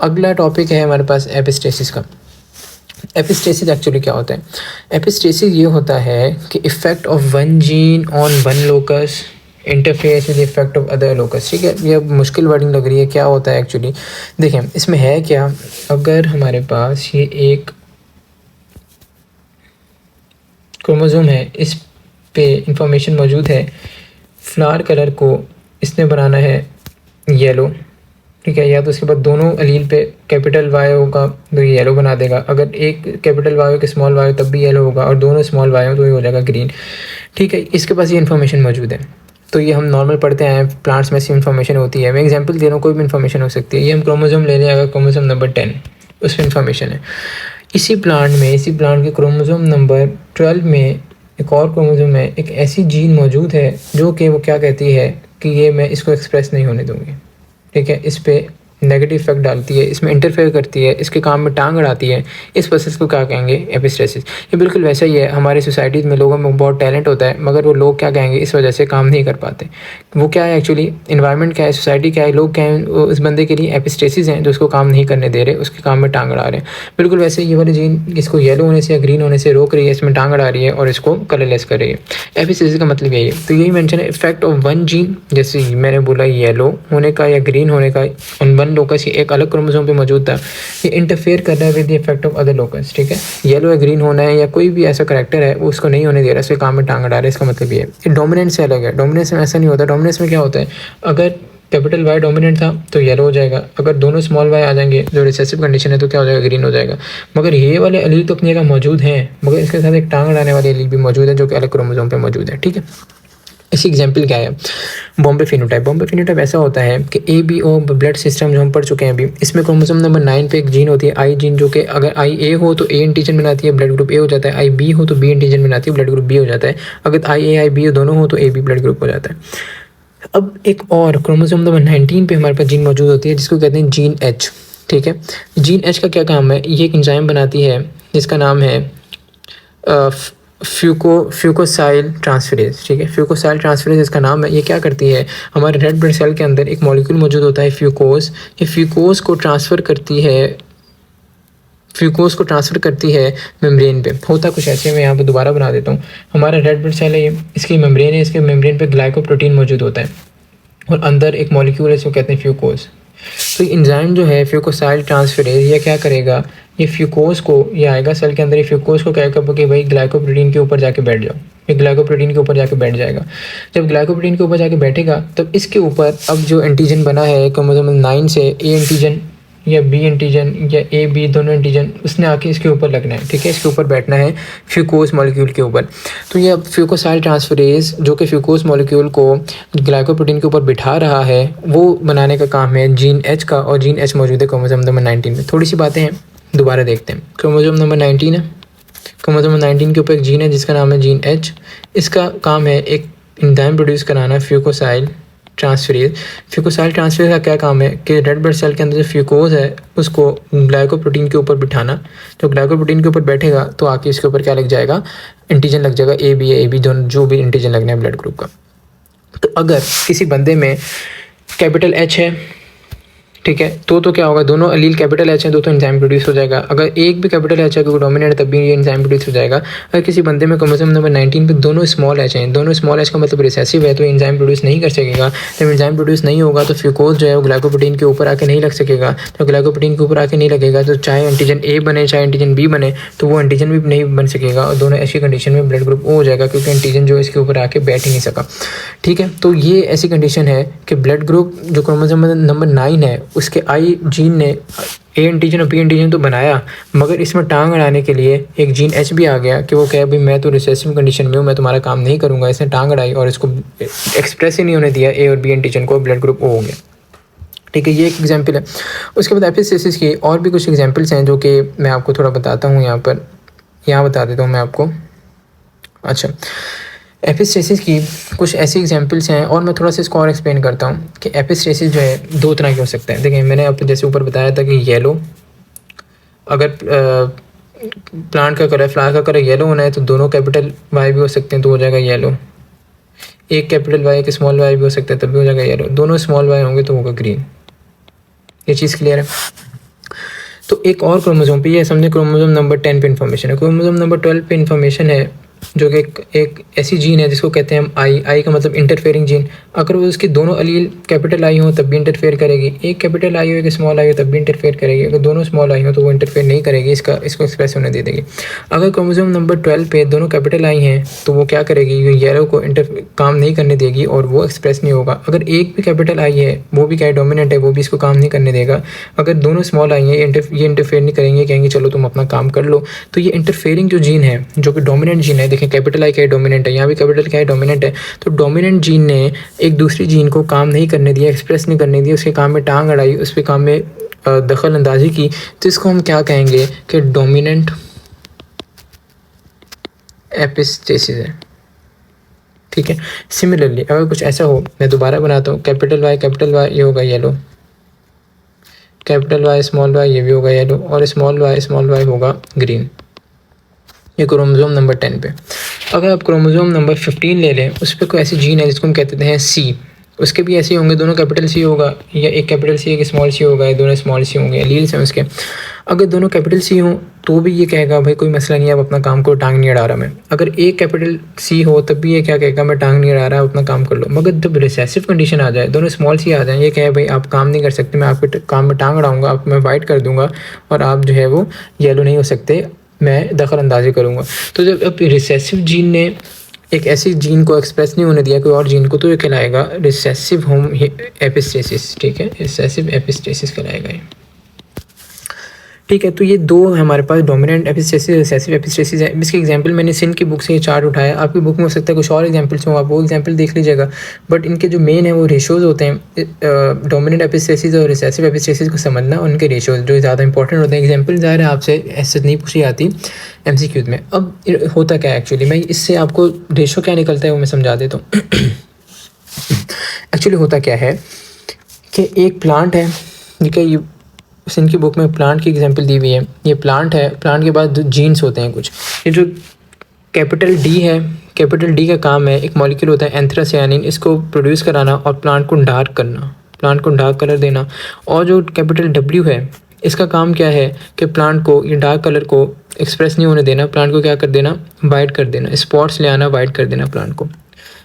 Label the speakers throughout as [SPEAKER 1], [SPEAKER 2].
[SPEAKER 1] अगला टॉपिक है हमारे पास एपिस्टेसिस का। एपिस्टेसिस एक्चुअली क्या होता है? एपिस्टेसिस ये होता है कि effect of one gene on one locus interface with effect of other locus. ठीक है, ये मुश्किल वर्डिंग लग रही है, क्या होता है एक्चुअली? देखें इसमें है क्या, अगर हमारे पास ये एक क्रोमोसोम है, इस पे इंफॉर्मेशन मौजूद है, फ्लावर कलर को इसने बनाना है येलो, ठीक है, या तो उसके बाद दोनों अलील पे कैपिटल वाई होगा तो ये येलो बना देगा, अगर एक कैपिटल वाई हो कि स्मॉल वाई हो तब भी येलो होगा, और दोनों स्मॉल वाई हो तो ये हो जाएगा ग्रीन। ठीक है, इसके पास ये इन्फॉर्मेशन मौजूद है। तो ये हम नॉर्मल पढ़ते हैं, प्लांट्स में ऐसी इन्फॉर्मेशन होती है। मैं एग्जांपल दे रहा हूँ, कोई भी इन्फॉर्मेशन हो सकती है। ये हम क्रोमोसोम ले लें, अगर क्रोमोसोम नंबर 10 उसमें इन्फॉर्मेशन है। इसी प्लांट के क्रोमोसोम नंबर 12 में एक और क्रोमोसोम है, एक ऐसी जीन मौजूद है जो कि वो क्या कहती है कि ये मैं इसको एक्सप्रेस नहीं होने दूँगी। ठीक है, इस पर नेगेटिव इफेक्ट डालती है, इसमें इंटरफेयर करती है, इसके काम में टांग अड़ाती है। इस प्रोसेस को क्या कहेंगे? एपिस्टेसिस। ये बिल्कुल वैसा ही है, हमारी सोसाइटीज़ में लोगों में बहुत टैलेंट होता है, मगर वो लोग क्या कहेंगे, इस वजह से काम नहीं कर पाते। वो क्या है एक्चुअली, इन्वायरमेंट क्या है, सोसाइटी क्या है, लोग क्या है, उस बंदे के लिए एपिस्टेसिस हैं जो उसको काम नहीं करने दे रहे, उसके काम में टांग अड़ा रहे हैं। बिल्कुल वैसे ये वाली जीन इसको येलो होने से या ग्रीन होने से रोक रही है, इसमें टांग अड़ा रही है और इसको कलरलेस कर रही है। एपिस्टेसिस का मतलब यही है। तो यही मेंशन है, इफेक्ट ऑफ वन जीन, जैसे मैंने बोला येलो होने का या ग्रीन होने का ऑन वन लोकस, एक अलग क्रोमोसोम पे मौजूद था, ये इंटरफेयर कर रहा है with the effect of other locus. ठीक है, येलो या ग्रीन होना है या कोई भी ऐसा करैक्टर है वो उसको नहीं होने दे रहा, इसके काम में टांग अड़ा रहा है। इसका मतलब ये डोमिनेंस से अलग है। डोमिनेंस में ऐसा नहीं होता। डोमिनेंस में क्या होता है, अगर कैपिटल वाई डोमिनेंट था तो येलो हो जाएगा, अगर दोनों स्मॉल वाई आ जाएंगे जो रिसेसिव कंडीशन है तो क्या हो जाएगा, ग्रीन हो जाएगा। मगर ये वाले एलील तो अपनी जगह मौजूद हैं, मगर इसके साथ एक टांग अड़ाने वाले एलील भी मौजूद है जो कि अलग क्रोमोसोम पे मौजूद है। ठीक है, इसी एग्जाम्पल क्या है, बॉम्बे फिनोटाइप। बॉम्बे फिनोटाइप ऐसा होता है कि ABO ब्लड सिस्टम जो हम पढ़ चुके हैं अभी, इसमें क्रोमोसोम नंबर 9 पे एक जीन होती है आई जीन, जो कि अगर IA हो तो A एंटीजन बनाती है, ब्लड ग्रुप A हो जाता है। IB हो तो B एंटीजन बनाती है, ब्लड ग्रुप B हो जाता है। अगर IA IB दोनों हो तो AB ब्लड ग्रुप हो जाता है। अब एक और क्रोमोसोम नंबर 19 पे हमारे पास जीन मौजूद होती है जिसको कहते हैं जीन H। ठीक है, जीन H का क्या काम है, ये एक एंजाइम बनाती है जिसका नाम है फ्यूकोसाइल ट्रांसफरेज। ठीक है, फ्यूकोसाइल ट्रांसफरेज इसका नाम है। ये क्या करती है, हमारे रेड ब्लड सेल के अंदर एक मॉलिक्यूल मौजूद होता है फ्यूकोस। ये फ्यूकोस को ट्रांसफ़र करती है मेम्ब्रेन पे। होता कुछ ऐसे, मैं यहाँ पे दोबारा बना देता हूँ। हमारा रेड ब्लड सेल है, ये इसकी मेम्ब्रेन है, इसके मेम्ब्रेन पे ग्लाइकोप्रोटीन मौजूद होता है और अंदर एक मॉलिक्यूल है इसको कहते हैं फ्यूकोस। तो एंजाइम जो है फ्यूकोसाइल ट्रांसफरेज, ये क्या करेगा, ये फ्यूकोस को, ये आएगा सेल के अंदर, ये फ्यूकोस को कहेगा कि भाई ग्लाइकोप्रोटीन के ऊपर जाके बैठ जाओ। ये ग्लाइकोप्रोटीन के ऊपर जाके बैठ जाएगा। जब ग्लाइकोप्रोटीन के ऊपर जाके बैठेगा तब इसके ऊपर अब जो एंटीजन बना है क्रोमोसोम 9 से, A एंटीजन या B एंटीजन या AB दोनों एंटीजन, उसने आके इसके ऊपर लगना है। ठीक है, इसके ऊपर बैठना है फ्यूकोस मॉलिक्यूल के ऊपर। तो ये अब फ्यूकोसाइल ट्रांसफरेज जो कि फ्यूकोस मॉलिक्यूल को ग्लाइकोप्रोटीन के ऊपर बिठा रहा है, वो बनाने का काम है जीन H का, और जीन H मौजूद है क्रोमोसोम नंबर 19 में। थोड़ी सी बातें हैं, दोबारा देखते हैं। क्रोमोसोम नंबर 19 है, क्रोमोसोम नंबर 19 के ऊपर एक जीन है जिसका नाम है जीन H। इसका काम है एक एंजाइम प्रोड्यूस कराना, फ्यूकोसाइल ट्रांसफरेज। फ्यूकोसाइल ट्रांसफरेज का क्या काम है कि रेड ब्लड सेल के अंदर जो फ्यूकोस है उसको ग्लाइकोप्रोटीन के ऊपर बिठाना। तो ग्लाइकोप्रोटीन के ऊपर बैठेगा तो आके इसके ऊपर क्या लग जाएगा, एंटीजन लग जाएगा, AB दोनों जो भी एंटीजन लगना है ब्लड ग्रुप का। तो अगर किसी बंदे में कैपिटल H है, ठीक है, तो क्या होगा, दोनों अलील कैपिटल H है तो एंजाइम प्रोड्यूस हो जाएगा। अगर एक भी कैपिटल H है क्योंकि डोमिनेंट है तब भी ये एंजाइम प्रोड्यूस हो जाएगा। अगर किसी बंदे में क्रोमोसोम नंबर 19 पे दोनों स्मॉल H हैं, दोनों स्मॉल H का मतलब रिसेसिव है, तो एंजाइम प्रोड्यूस नहीं कर सकेगा। जब एंजाइम प्रोड्यूस नहीं होगा तो फ्यूकोस जो है वो ग्लाइकोप्रोटीन के ऊपर आके नहीं लग सकेगा। तो ग्लाइकोप्रोटीन के ऊपर आके नहीं लगेगा तो चाहे एंटीजन A बने चाहे एंटीजन B बने, तो वो एंटीजन भी नहीं बन सकेगा और दोनों ऐसी कंडीशन में ब्लड ग्रुप O हो जाएगा क्योंकि एंटीजन जो इसके ऊपर आके बैठ ही नहीं सका। ठीक है, तो ये ऐसी कंडीशन है कि ब्लड ग्रुप जो क्रोमोसोम नंबर 9 है उसके आई जीन ने A एंटीजन और B एंटीजन तो बनाया, मगर इसमें टांग अड़ाने के लिए एक जीन H भी आ गया कि वो कहे भाई मैं तो रिसेसिव कंडीशन में हूँ, मैं तुम्हारा काम नहीं करूँगा। इसने टांग अड़ाई और इसको एक्सप्रेस ही नहीं होने दिया, A और B एंटीजन को, ब्लड ग्रुप O हो गया। ठीक है, ये एक एग्जाम्पल है। उसके बाद एपिस्टेसिस की और भी कुछ एग्जाम्पल्स हैं जो कि मैं आपको थोड़ा बताता हूँ यहाँ बता देता हूँ मैं आपको। अच्छा, एपिस्टेसिस की कुछ ऐसी एग्जांपल्स हैं और मैं थोड़ा सा इसको और एक्सप्लेन करता हूँ कि एपिस्टेसिस जो है दो तरह के हो सकते हैं। देखिए, मैंने आपको जैसे ऊपर बताया था कि येलो, अगर प्लांट का कलर, फ्लावर का कलर येलो होना है तो दोनों कैपिटल वाई भी हो सकते हैं तो हो जाएगा येलो। एक कैपिटल वाई एक स्मॉल वाई भी हो सकता है तब भी हो जाएगा येलो। दोनों स्मॉल वाई होंगे तो होगा ग्रीन। ये चीज़ क्लियर है? तो एक और क्रोमोसोम पे, ये समझे क्रोमोसोम नंबर 10 पे इन्फॉर्मेशन है, क्रोमोसोम नंबर 12 पे इन्फॉर्मेशन है जो कि एक ऐसी जीन है जिसको कहते हैं हम आई का मतलब इंटरफेयरिंग जीन। अगर वो उसके दोनों अलील कैपिटल आई हो तब भी इंटरफेयर करेगी, एक कैपिटल आई हो एक स्मॉल आई हो तब भी इंटरफेयर करेगी, अगर दोनों स्मॉल आई हो तो वो इंटरफेयर नहीं करेगी, इसको एक्सप्रेस होने दे देगी। अगर क्रोमोसोम नंबर 12 पे दोनों कैपिटल आई हैं तो वो क्या करेगी, ये येलो को काम नहीं करने देगी और वो एक्सप्रेस नहीं होगा। अगर एक भी कैपिटल आई है वो भी क्या है, डोमिनेंट है, वो भी इसको काम नहीं करने देगा। अगर दोनों स्मॉल आई हैं ये इंटरफेयर नहीं करेंगे, कहेंगे चलो तुम अपना काम कर लो। तो ये इंटरफेयरिंग जो जीन है जो कि डोमिनेंट जीन है, देखें कैपिटल आई क्या है, डोमिनेंट है, यहाँ भी कैपिटल क्या है, डोमिनेंट है। तो डोमिनेंट जीन ने एक दूसरी जीन को काम नहीं करने दिया, एक्सप्रेस नहीं करने दिया, उसके काम में टांग अड़ाई, उसके काम में दखल अंदाजी की, तो इसको हम क्या कहेंगे कि डोमिनेंट एपिस्टेसिस है। ठीक है। सिमिलरली अगर कुछ ऐसा हो, मैं दोबारा बनाता हूँ, कैपिटल वाई ये होगा yellow, capital Y small Y ये भी होगा येलो, और स्मॉल वाई होगा ग्रीन। ये क्रोमोसोम नंबर 10 पे। अगर आप क्रोमोसोम नंबर 15 ले लें, उस पर कोई ऐसी जीन है जिसको हम कहते हैं सी, उसके भी ऐसे होंगे, दोनों कैपिटल सी होगा या एक कैपिटल सी एक स्मॉल सी होगा, या दोनों स्मॉल सी होंगे, एलील्स हैं उसके। अगर दोनों कैपिटल सी हों तो भी ये कहेगा भाई कोई मसला नहीं है, अब अपना काम को टांग नहीं अड़ा रहा मैं। अगर एक कैपिटल सी हो तब भी ये क्या कहेगा, मैं टांग नहीं अड़ा रहा, अपना काम कर लो। मगर जब रिसेसिव कंडीशन आ जाए, दोनों स्मॉल सी आ जाए, ये कहे भाई आप काम नहीं कर सकते, मैं आपके काम में टांग अड़ाऊँगा, आपको मैं वाइट कर दूँगा और आप जो है वो येलो नहीं हो सकते, मैं दखल अंदाजी करूँगा। तो जब अब रिसेसिव जीन ने एक ऐसी जीन को एक्सप्रेस नहीं होने दिया कोई और जीन को, तो ये कहलाएगा रिसेसिव होम एपिस्टेसिस। ठीक है, रिसेसिव एपिस्टेसिस कहलाएगा ये। ठीक है, तो ये दो हमारे पास डोमिनेंट एपिस्टेसिस, रिसेसिव एपिस्टेसिस है। इसके एग्जांपल मैंने सिंध की बुक से ये चार्ट उठाया, आपकी बुक में हो सकता है कुछ और एग्जांपल्स हो, आप वो एग्जांपल देख लीजिएगा। बट इनके जो मेन है वो रेशोज़ होते हैं, डोमिनेंट एपिस्टेसिस और रिसेसिव एपिस्टेसिस को समझना, उनके रेशोज़ जो ज़्यादा इंपॉर्टेंट होते हैं। एग्जाम्पल ज़ाहिर है आपसे ऐसे नहीं पूछी जाती MCQ में। अब होता क्या है एक्चुअली, मैं इससे आपको रेशो क्या निकलता है वो मैं समझा देता हूँ। एक्चुअली होता क्या है कि एक प्लांट है, ठीक है, ये सिंध की बुक में प्लांट की एग्जांपल दी हुई है। ये प्लांट है, प्लांट के बाद जीन्स होते हैं कुछ। ये जो कैपिटल डी है, कैपिटल डी का काम है, एक मॉलिक्यूल होता है एंथ्रासियानिन, इसको प्रोड्यूस कराना और प्लांट को डार्क करना, प्लांट को डार्क कलर देना। और जो कैपिटल डब्ल्यू है, इसका काम क्या है कि प्लांट को ये डार्क कलर को एक्सप्रेस नहीं होने देना, प्लांट को क्या कर देना, वाइट कर देना, स्पॉट्स ले आना, वाइट कर देना प्लांट को।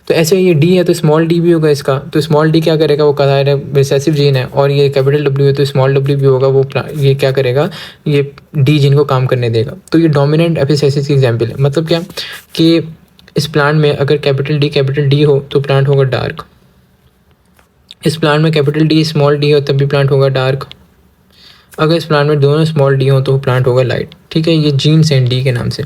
[SPEAKER 1] तो ऐसे ये डी है तो स्मॉल डी भी होगा इसका, तो स्मॉल डी क्या करेगा, वो कहा है रिसेसिव जीन है। और ये कैपिटल डब्ल्यू है तो स्मॉल डब्ल्यू भी होगा, वो ये क्या करेगा, ये डी जीन को काम करने देगा। तो ये डोमिनेंट एपिस्टेसिस की एग्जांपल है। मतलब क्या कि इस प्लांट में अगर कैपिटल डी हो तो प्लांट होगा डार्क, इस प्लांट में कैपिटल डी स्मॉल डी हो तब भी प्लांट होगा डार्क, अगर इस प्लांट में दोनों स्मॉल डी हो तो प्लांट होगा लाइट। ठीक है, ये जीन्स हैं डी के नाम से।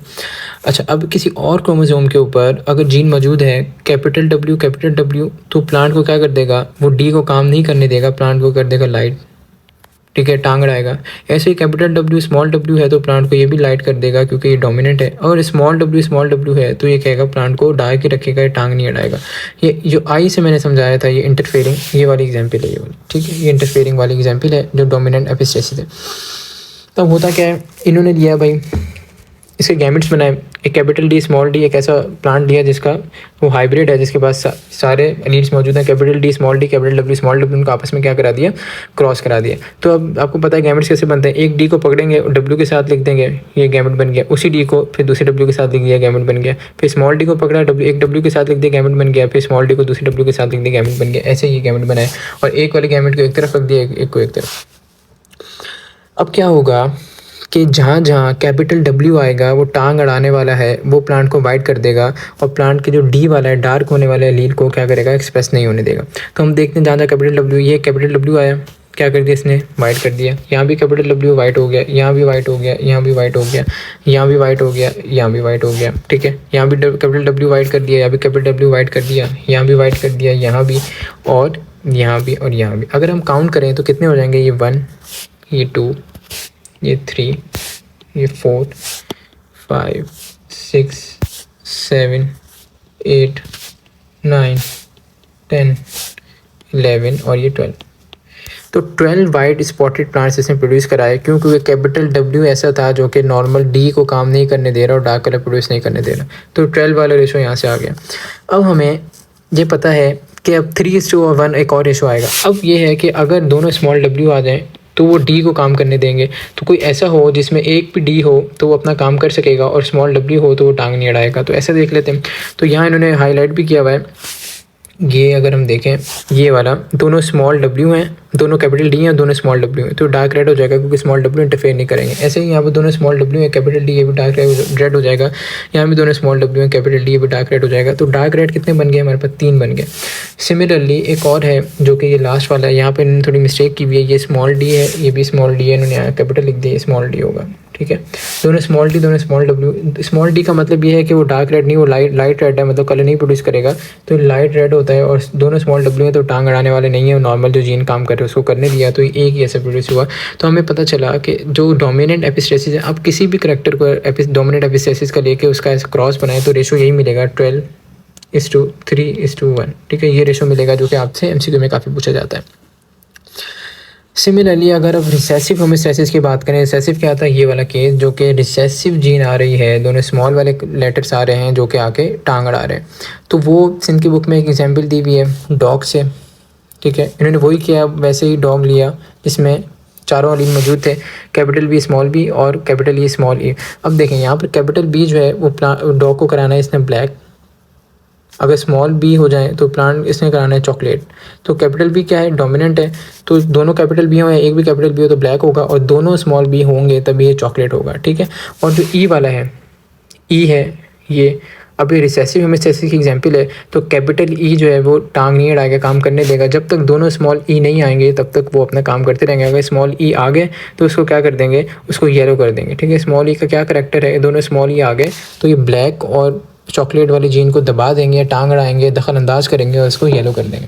[SPEAKER 1] अच्छा, अब किसी और क्रोमोसोम के ऊपर अगर जीन मौजूद है कैपिटल डब्ल्यू, तो प्लांट को क्या कर देगा, वो डी को काम नहीं करने देगा, प्लांट को कर देगा लाइट। ठीक है, टांग अड़ाएगा। ऐसे ही कैपिटल डब्ल्यू स्मॉल डब्ल्यू है तो प्लांट को ये भी लाइट कर देगा क्योंकि ये डोमिनेंट है। और स्मॉल डब्ल्यू है तो ये कहेगा प्लांट को डार्क ही रखेगा, ये टांग नहीं अड़ाएगा। ये जो आई से मैंने समझाया था, ये इंटरफेयरिंग, ये वाली एग्जाम्पल है ये वाली। ठीक है, ये इंटरफेयरिंग वाली एग्जाम्पल है जो डोमिनेंट एपिस्टेसिस है। तब होता क्या है, इन्होंने लिया भाई इसके गैमेट्स बनाए, एक कैपिटल डी स्मॉल डी, एक ऐसा प्लांट लिया जिसका वो हाइब्रिड है, जिसके पास सारे एलील्स मौजूद हैं, capital D small D, capital W small W, उनको आपस में क्या करा दिया, क्रॉस करा दिया। तो अब आपको पता है गैमेट्स कैसे बनते हैं, एक डी को पकड़ेंगे और डब्ल्यू के साथ लिख देंगे, ये गैमेट बन गया। उसी डी को फिर दूसरे डब्ल्यू के साथ लिख दिया, गैमेट बन गया। फिर स्मॉल डी को पकड़ा, एक डब्ल्यू के साथ लिख दिया, गैमेट बन गया। फिर स्मॉल डी को दूसरे डब्ल्यू के साथ लिख दिया, गैमेट बन गया। ऐसे ही गैमेट बनाए और एक वाले गैमेट को एक तरफ रख दिया, एक को एक तरफ। अब क्या होगा कि जहाँ जहाँ कैपिटल डब्ल्यू आएगा वो टांग अड़ाने वाला है, वो प्लांट को वाइट कर देगा और प्लांट के जो डी वाला है डार्क होने वाला एलील को क्या करेगा, एक्सप्रेस नहीं होने देगा। तो हम देखते हैं जहाँ जहाँ कैपिटल डब्ल्यू, ये कैपिटल डब्ल्यू आया, क्या कर दिया इसने, वाइट कर दिया। यहाँ भी कैपिटल डब्ल्यू वाइट हो गया, यहाँ भी वाइट हो गया, यहाँ भी वाइट हो गया, यहाँ भी वाइट हो गया, यहाँ भी वाइट हो गया। ठीक है, यहाँ भी कैपिटल डब्ल्यू वाइट कर दिया, यहाँ भी कैपिटल डब्ल्यू वाइट कर दिया, यहाँ भी वाइट कर दिया, यहाँ भी और यहाँ भी और यहाँ भी। अगर हम काउंट करें तो कितने हो जाएंगे, ये 1, ये 2, ये 3, ये 4, 5, 6, 7, 8, 9, 10, 11 और ये 12। तो 12 वाइट स्पॉटेड प्लांट्स इसने प्रोड्यूस कराए, क्योंकि कैपिटल डब्ल्यू ऐसा था जो कि नॉर्मल डी को काम नहीं करने दे रहा और डार्क कलर प्रोड्यूस नहीं करने दे रहा। तो 12 वाला रेशो यहाँ से आ गया। अब हमें ये पता है कि अब 3:1 एक और रेशो आएगा। अब ये है कि अगर दोनों स्मॉल डब्ल्यू आ जाएँ तो वो डी को काम करने देंगे। तो कोई ऐसा हो जिसमें एक भी डी हो तो वो अपना काम कर सकेगा, और स्मॉल डब्ल्यू हो तो वो टांग नहीं अड़ाएगा। तो ऐसा देख लेते हैं। तो यहाँ इन्होंने हाईलाइट भी किया हुआ है, ये अगर हम देखें ये वाला, दोनों स्मॉल डब्ल्यू हैं, दोनों कैपिटल डी हैं, दोनों स्मॉल डब्ल्यू हैं, तो डार्क रेड हो जाएगा क्योंकि स्मॉल डब्ल्यू इंटरफेयर नहीं करेंगे। ऐसे ही यहाँ पर दोनों स्मॉल डब्ल्यू हैं, कैपिटल डी, ये भी डार्क रेड हो जाएगा। यहाँ भी दोनों स्मॉल डब्ल्यू हैं, कैपिटल डी, ये भी डार्क रेड हो जाएगा। तो डार्क रेड कितने बन गए हमारे पास? 3 बन गए। सिमिलरली एक और है जो कि ये लास्ट वाला है, यहाँ पर इन्होंने थोड़ी मिस्टेक की हुई है, ये स्मॉल डी है, ये भी स्मॉल डी है, इन्होंने यहाँ कैपिटल लिख दिया, स्मॉल डी होगा, ठीक है। दोनों स्मॉल डी, दोनों स्मॉल डब्ल्यू। स्मॉल डी का मतलब ये है कि वो डार्क रेड नहीं, वो लाइट रेड है, मतलब कलर नहीं प्रोड्यूस करेगा, तो लाइट रेड होता है। और दोनों स्मॉल डब्ल्यू है तो टांग अड़ाने वाले नहीं है, नॉर्मल जो जीन काम कर रहे हैं उसको करने दिया, तो एक ही ऐसा प्रोड्यूस हुआ। तो हमें पता चला कि जो डोमिनेंट एपिस्टेसिस है, आप किसी भी करैक्टर को डोमिनेंट एपिस्टेसिस का लेके उसका ऐसा क्रॉस बनाए तो रेशो यही मिलेगा, 12:3:1, ठीक है। ये रेशो मिलेगा जो कि आपसे एमसीक्यू में काफ़ी पूछा जाता है। सिमिलरली अगर अब रिसेसिव होमोस्टैसिस की बात करें, रिसेसिव क्या आता है? ये वाला केस जो कि रिसेसिव जीन आ रही है, दोनों स्मॉल वाले लेटर्स आ रहे हैं जो कि आके टांग अड़ा रहे हैं। तो वो सिंध की बुक में एक एग्जांपल दी हुई है डॉग से, ठीक है। इन्होंने वही किया, वैसे ही डॉग लिया जिसमें चारों अलील मौजूद थे, कैपिटल बी स्मॉल बी और कैपिटल ई स्मॉल ई। अब देखें यहाँ पर कैपिटल बी जो है वो डॉग को कराना है इसने ब्लैक, अगर स्मॉल बी हो जाए तो प्लांट इसने कराना है चॉकलेट। तो कैपिटल बी क्या है? डोमिनेंट है, तो दोनों कैपिटल बी हो या एक भी कैपिटल बी हो तो ब्लैक होगा, और दोनों स्मॉल बी होंगे तभी ये चॉकलेट होगा, ठीक है। और जो ई वाला है, ई है ये, अब ये रिसेसिव होमोस्टैसिस की एग्जांपल है, तो कैपिटल ई जो है वो टांग नहीं अड़ाएगा, काम करने देगा। जब तक दोनों स्मॉल ई नहीं आएंगे तब तक वो अपना काम करते रहेंगे। अगर स्मॉल ई आ गए तो उसको क्या कर देंगे? उसको येलो कर देंगे, ठीक है। स्मॉल ई का क्या करैक्टर है? दोनों स्मॉल ई आ गए तो ये ब्लैक और चॉकलेट वाली जीन को दबा देंगे, टांग अड़ाएंगे, दखल अंदाज करेंगे और उसको येलो कर देंगे।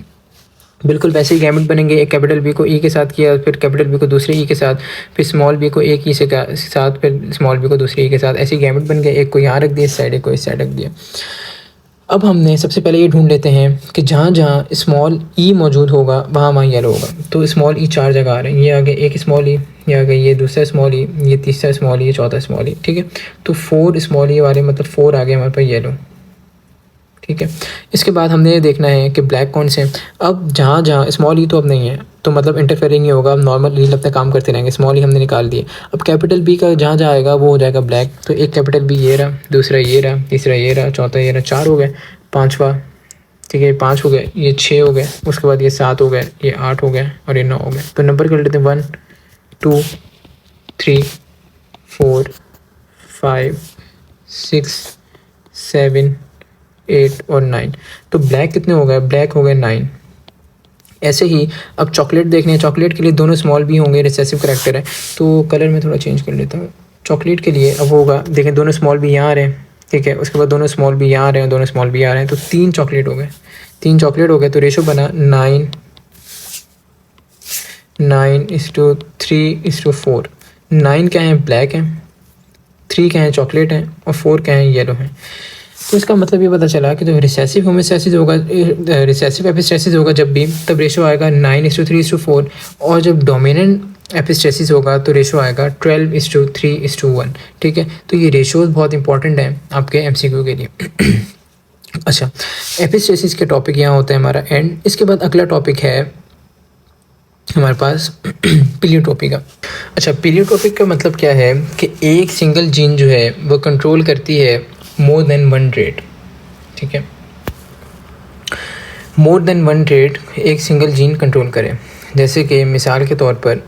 [SPEAKER 1] बिल्कुल वैसे ही गैमेट बनेंगे, एक कैपिटल बी को ई के साथ किया, फिर कैपिटल बी को दूसरे ई के साथ, फिर स्मॉल बी को एक ई से साथ, फिर स्मॉल बी को दूसरे ई के साथ, ऐसे गैमेट बन गए। एक को यहाँ रख दिया इस साइड, एक को इस साइड रख दिया। अब हमने सबसे पहले ये ढूंढ लेते हैं कि जहाँ जहाँ स्मॉल ई मौजूद होगा वहाँ वहाँ येलो होगा। तो स्मॉल ई 4 जगह आ रहे हैं, ये आगे एक स्मॉल ई, ये आगे ये दूसरा स्मॉल ई, ये तीसरा स्मॉल ई, ये चौथा स्मॉल ई, ठीक है। तो 4 स्मॉल ई वाले मतलब 4 आगे हमारे पास येलो, ठीक है। इसके बाद हमने ये देखना है कि ब्लैक कौन से हैं। अब जहाँ जहाँ स्मॉल ई तो अब नहीं है तो मतलब इंटरफेयरिंग नहीं होगा, अब नॉर्मल रील अपना काम करते रहेंगे। स्मॉल ई हमने निकाल दिए। अब कैपिटल बी का जहाँ जहाँ आएगा वो हो जाएगा ब्लैक। तो एक कैपिटल बी ये रहा, दूसरा ये रहा, तीसरा ये रहा, चौथा ये रहा, 4 हो गए, 5वां, ठीक है, 5 हो गए, ये 6 हो गए, उसके बाद ये 7 हो गए, ये 8 हो गए और ये 9 हो गए। तो नंबर कर लेते हैं 1 2 3 4 5 6 7 8 और 9। तो ब्लैक कितने हो गए? ब्लैक हो गए 9। ऐसे ही अब चॉकलेट देखने हैं। चॉकलेट के लिए दोनों स्मॉल भी होंगे, रिसेसिव करैक्टर है, तो कलर में थोड़ा चेंज कर लेता हूँ। चॉकलेट के लिए अब होगा, देखें दोनों स्मॉल भी यहाँ आ रहे हैं, ठीक है, उसके बाद दोनों स्मॉल भी यहाँ आ रहे हैं, दोनों स्मॉल भी आ रहे हैं, तो 3 चॉकलेट हो गए। 3 चॉकलेट हो गए तो रेशो बना 9:3:4। 9 क्या है? ब्लैक है, 3 क्या है? चॉकलेट है, और 4 क्या है? येलो है। तो इसका मतलब ये पता चला कि जो रिसेसिव होमोस्टैसिस होगा, रिसेसिव एपिस्टेसिस होगा जब भी, तब रेशो आएगा 9:3:4, और जब डोमिनेंट एपिस्टेसिस होगा तो रेशो आएगा 12:3:1, ठीक है। तो ये रेशोज बहुत इंपॉर्टेंट हैं आपके एमसीक्यू के लिए। अच्छा, एपिस्टेसिस के टॉपिक यहाँ होता है हमारा एंड। इसके बाद अगला टॉपिक है हमारे पास पीलियोट्रोपी का। अच्छा, पीलियोट्रोपिक का मतलब क्या है कि एक सिंगल जीन जो है वो कंट्रोल करती है मोर देन 1 ट्रेट, ठीक है। मोर देन 1 ट्रेट एक सिंगल जीन कंट्रोल करे। जैसे कि मिसाल के तौर पर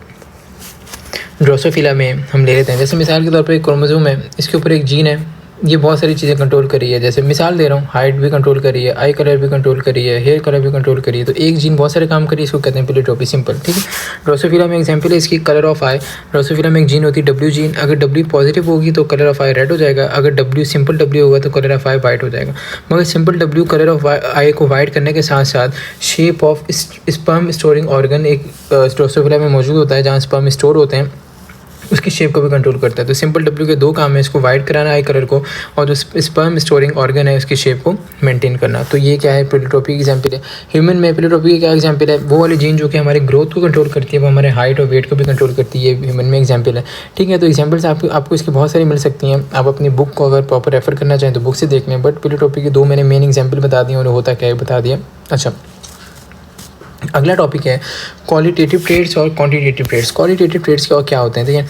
[SPEAKER 1] ड्रोसोफिला में हम ले लेते हैं, जैसे मिसाल के तौर पर एक क्रोमोसोम है, इसके ऊपर एक जीन है, ये बहुत सारी चीज़ें कंट्रोल कर रही है। जैसे मिसाल दे रहा हूँ, हाइट भी कंट्रोल कर रही है, आई कलर भी कंट्रोल कर रही है, हेयर कलर भी कंट्रोल कर रही है। तो एक जीन बहुत सारे काम कर रही है, इसको कहते हैं पीलियोट्रोपी, सिंपल, ठीक है। ड्रोसोफिला में एग्जांपल है इसकी कलर ऑफ आई। ड्रोसोफिला में एक जीन होती है डब्ल्यू जीन, अगर डब्ल्यू पॉजिटिव होगी तो कलर ऑफ आई रेड हो जाएगा, अगर डब्ल्यू सिंपल डब्ल्यू होगा तो कलर ऑफ आई वाइट हो जाएगा। मगर सिंपल डब्ल्यू कलर ऑफ आई को वाइट करने के साथ साथ shape of sperm storing organ एक ड्रोसोफिला में मौजूद होता है, जहाँ स्पर्म स्टोर होते हैं, उसकी शेप को भी कंट्रोल करता है। तो सिंपल डब्ल्यू के 2 काम है, इसको वाइट कराना आई कलर को, और जो स्पर्म स्टोरिंग ऑर्गन है उसकी शेप को मेंटेन करना। तो ये क्या है? पीलियोट्रोपी की एग्जांपल है। ह्यूमन में पीलियोट्रोपी की क्या एग्जांपल है? वो वाली जीन जो कि हमारे ग्रोथ को कंट्रोल करती है, वो हमारे हाइट और वेट को भी कंट्रोल करती है, ह्यूमन में एग्जांपल है, ठीक है। तो एग्जांपल्स आपको इसकी बहुत सारी मिल सकती हैं। आप अपनी बुक को अगर प्रॉपर रेफर करना चाहें तो बुक से देख लें, बट पीलियोट्रोपी की 2 मैंने मेन एग्जाम्पल बता दिए और होता क्या है बता दिया। अच्छा, अगला टॉपिक है क्वालिटेटिव ट्रेड्स और क्वांटिटेटिव ट्रेड्स। क्वालिटेटिव ट्रेड्स क्या होते हैं, ठीक है,